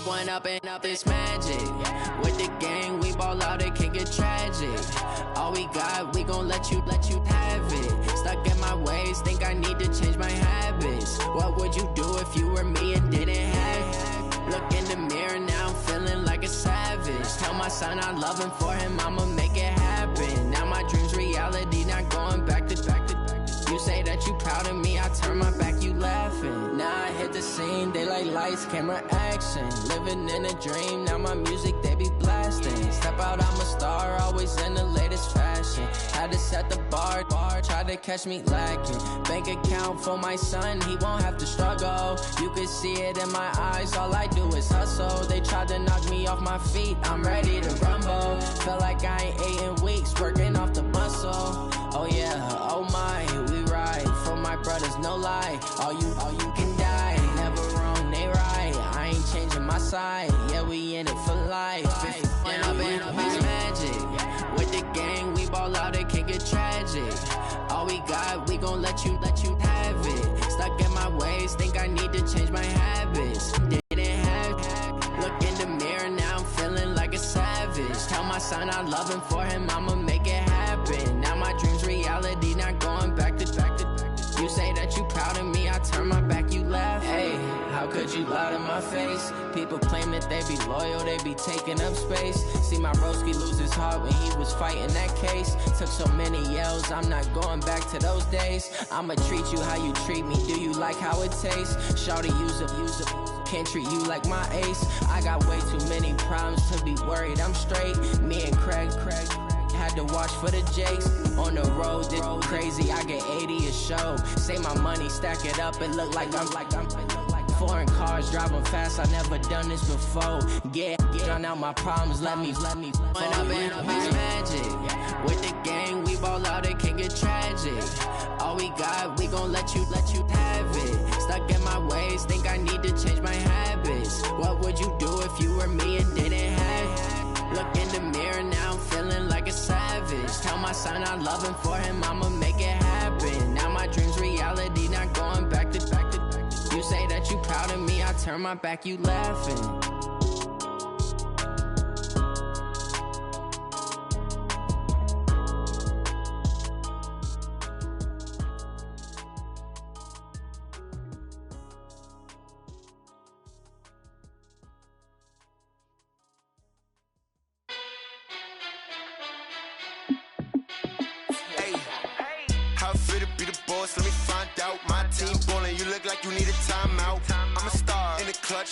Speaker 17: One up and up is magic. With the gang, we ball out, it can get tragic. All we got, we gon' let you have it. Stuck in my ways, think I need to change my habits. What would you do if you were me and didn't have it? Look in the mirror, now I'm feeling like a savage. Tell my son I love him, for him I'ma make it happen. Now my dream's reality, not going back to. You say that you proud of me, I turn my back, you laughing. Now I hit the scene, they like lights, camera, action. Living in a dream, now my music, they be blasting. Step out, I'm a star, always in the latest fashion. Had to set the bar, try to catch me lacking. Bank account for my son, he won't have to struggle. You can see it in my eyes, all I do is hustle. They tried to knock me off my feet, I'm ready to rumble. Felt like I ain't ate in weeks, working off the muscle. Oh yeah, oh my, we ride for my brothers, no lie. All you can die, never wrong, they right. I ain't changing my side, yeah, we in it for life. And up is magic. With the gang, we ball out, it can get tragic. All we got, we gon' let you have it. Stuck in my ways, think I need to change my habits. Didn't have, look in the mirror, now I'm feeling like a savage. Tell my son I love him, for him I'ma make it happen. Now my dream's reality, not going back to. You say that you proud of me, I turn my back, you laugh. Hey, how could you lie to my face? People claim that they be loyal, they be taking up space. See my broski lose his heart when he was fighting that case. Took so many yells, I'm not going back to those days. I'ma treat you how you treat me, do you like how it tastes? Shawty, use it. can't treat you like my ace. I got way too many problems to be worried. I'm straight. Me and Craig had to watch for the Jakes. On the road, this crazy. I get 80 a show. Say my money, stack it up. It look like I'm foreign cars driving fast. I never done this before. Get drown out my problems. Let me. When up in a bitch magic. With the gang, we ball out. It can get tragic. All we got, we gon' let you have it. Stuck in my ways, think I need to change my habits. What would you do if you were me and didn't have it? Look in the mirror, now I'm feeling like a savage. Tell my son I love him, for him I'ma make it happen. Now my dream's reality, not going back to. You say that you proud of me, I turn my back, you laughing.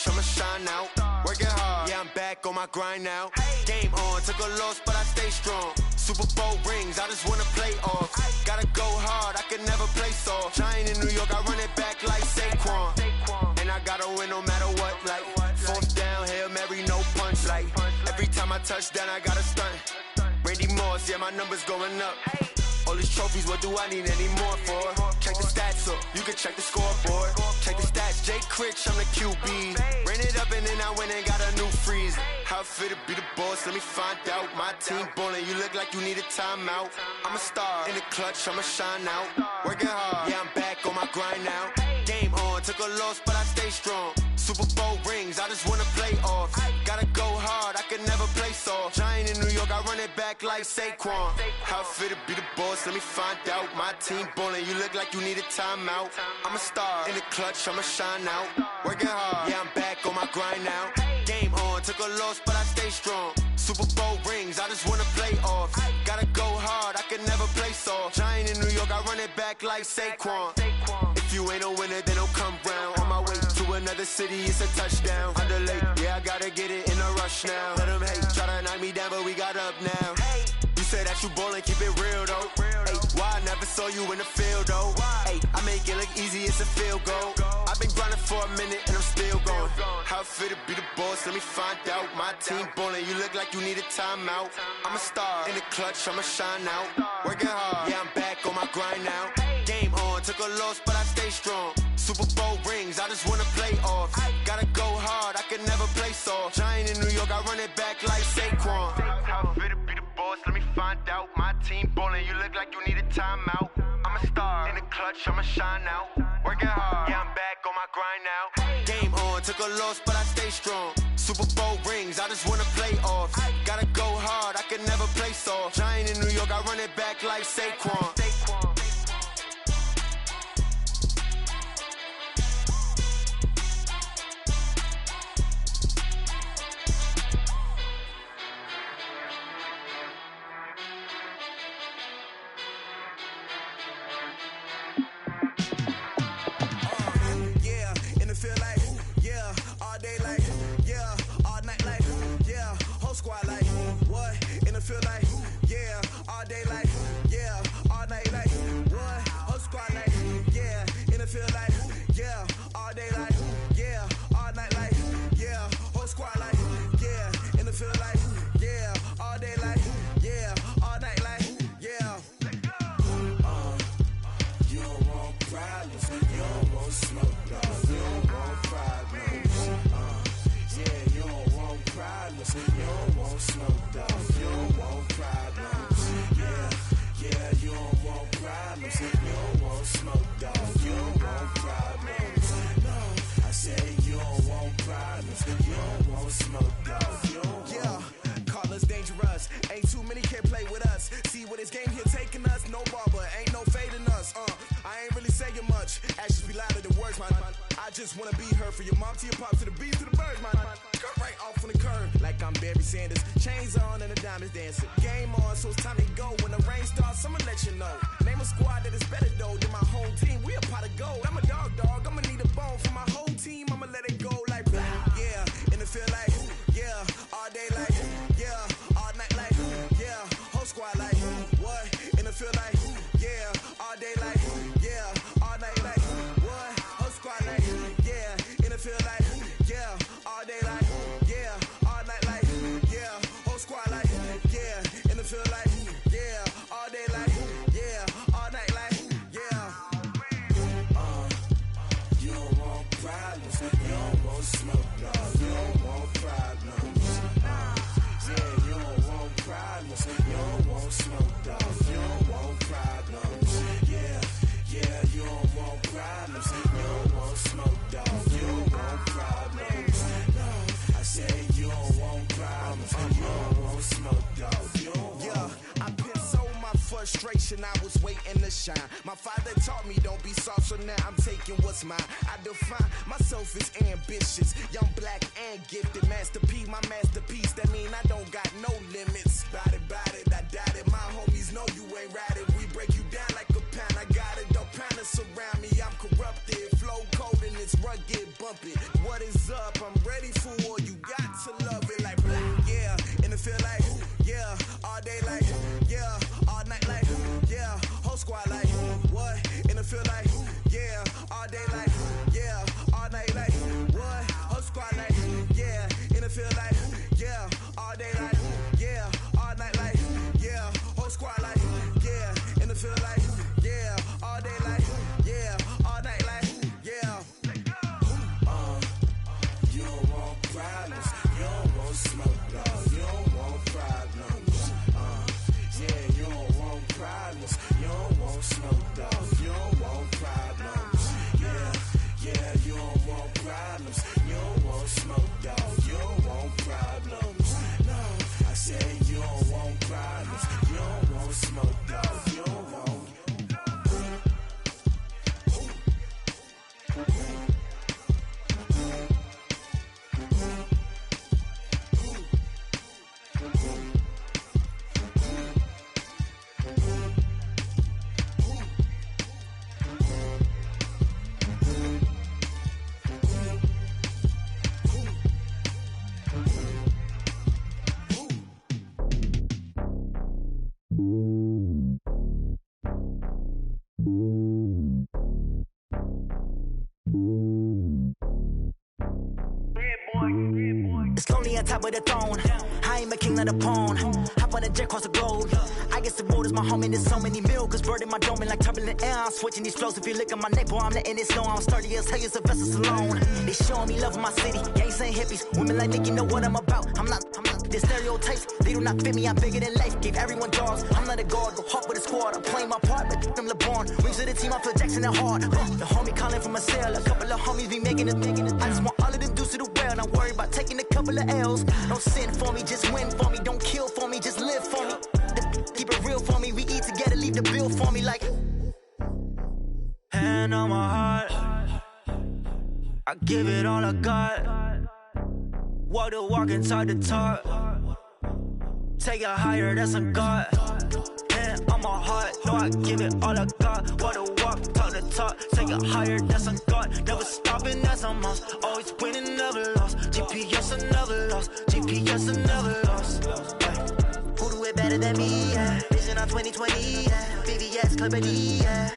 Speaker 10: I'ma shine out, working hard, yeah I'm back on my grind now. Game on, took a loss but I stay strong. Super Bowl rings, I just wanna play off. Gotta go hard, I can never play soft. Giant in New York, I run it back like Saquon. And I gotta win no matter what, like fourth down, Hail Mary, no punch. Like every time I touch down, I gotta stunt. Randy Moss, yeah my numbers going up. All these trophies, what do I need any more for? Check the stats up, you can check the scoreboard. Check the stats, Jake Critch, I'm the QB. Ran it up and then I went and got a new freeze. How it feel to be the boss, let me find out. My team ballin', you look like you need a timeout. I'm a star, in the clutch, I'ma shine out. Working hard, yeah I'm back on my grind now. Game on, took a loss but I stay strong. Super Bowl rings, I just wanna play off. Gotta go hard, I can never play soft. Giant in New York, I run it back like Saquon. How it feel to be the boss, let me find out. My team ballin', you look like you need a timeout. I'm a star, in the clutch, I'ma shine out. Working hard, yeah I'm back on my grind now. Game on, took a loss but I stay strong. Super Bowl rings, I just wanna play off. Gotta go hard, I can never play soft. Giant in New York, I run it back like Saquon. If you ain't a winner, then don't come round. On my way to another city, it's a touchdown. Underlay, yeah, I gotta get it in a rush now. Let them hate, try to knock me down, but we got up now. You say that you ballin', keep it real though. Hey, why I never saw you in the field though? Hey, I make it look easy, it's a field goal. I've been grinding for a minute and I'm still going. How it feel to be the boss, let me find out. My team ballin', you look like you need a timeout. I'm a star, in the clutch, I'ma shine out. Working hard, yeah I'm back on my grind now. Game on, took a loss but I stay strong. Super Bowl rings, I just wanna play off. Gotta go hard, I can never play soft. Giant in New York, I run it back like Saquon. How it feel to be the boss, let me find out. My team ballin', you look like you need a timeout. I'm a star, in the clutch, I'ma shine out. Working hard, yeah I'm back on my grind now. Game on, took a loss but I stay strong. Super Bowl rings, I just wanna play off. Gotta go hard, I can never play soft. Giant in New York, I run it back like Saquon.
Speaker 18: just wanna be her. From your mom to your pop to the beat to the birds, man. Cut right off on the curb, like I'm Barry Sanders. Chains on and the diamonds dancing. Game on, so it's time to go. When the rain starts, I'ma let you know. Name a squad that is better though than my home team. We a pot of gold. I'm a dog, I'ma need a bone for my whole team. I'ma let it go like. concentration, I was waiting to shine. My father taught me don't be soft, so now I'm taking what's mine. I define myself as ambitious, young, black, and gifted. Master P, my masterpiece, that mean I don't got no limits. Bout it, I doubt it. My homies know you ain't ratted. We break you down like a pound. I got it, don't pound us around me. I'm corrupted, flow cold and it's rugged, bumpy. What is up? I'm ready for war. You got to love it like yeah, and it feel like yeah, all day like yeah, all night like yeah, whole squad like what? And it feel like yeah, all day like yeah, all night like what? Whole squad like yeah, and it feel like yeah, all day like yeah, all night like yeah, whole squad like yeah, and it feel like yeah, all day like yeah, all night like yeah. You don't want problems, you don't want smoke, dog. You don't want problems. Yeah, you don't want problems, you don't want smoke, dog. You don't want problems. Yeah, you don't want problems, you don't want smoke, dog. You don't want problems. No, I said you don't want problems, you don't want smoke, dog. You don't want.
Speaker 19: It's lonely on top of the throne. I ain't a king of the pawn. Hop on a jet across the globe. I guess the road is my home and there's so many miracles burning my dome and like turbulent air. I'm switching these flows. If you look at my neck, boy, I'm letting it snow. I'm sturdy as hell, as Sylvester Stallone. They showing me love in my city. Gangs ain't hippies. Women like Nicki know what I'm about. I'm not. The stereotypes, they do not fit me. I'm bigger than life. Gave everyone jaws. I'm not a guard. Go hard with a squad. I'm playing my part, but them LeBron. Rings of the team, I feel Jackson and hard. The homie calling from a cell. A couple of homies be making it. I just want all of them dudes to the well. Not worry about taking a couple of L's. Don't sin for me, just win for me. Don't kill for me, just live for me. Keep it real for me. We eat together, leave the bill for me like. Hand on my heart, I give it all I got. Walk the walk inside the talk. Take it higher, that's a God. Hand on my heart, no, I give it all I got. Walk the walk, talk the talk. Take it higher, that's a God. Never stopping, that's a must. Always winning, never lost. GPS, I never lost. GPS, I never lost. Who do it better than me? Yeah. Vision on 2020. Yeah. VVS, Company. Yeah.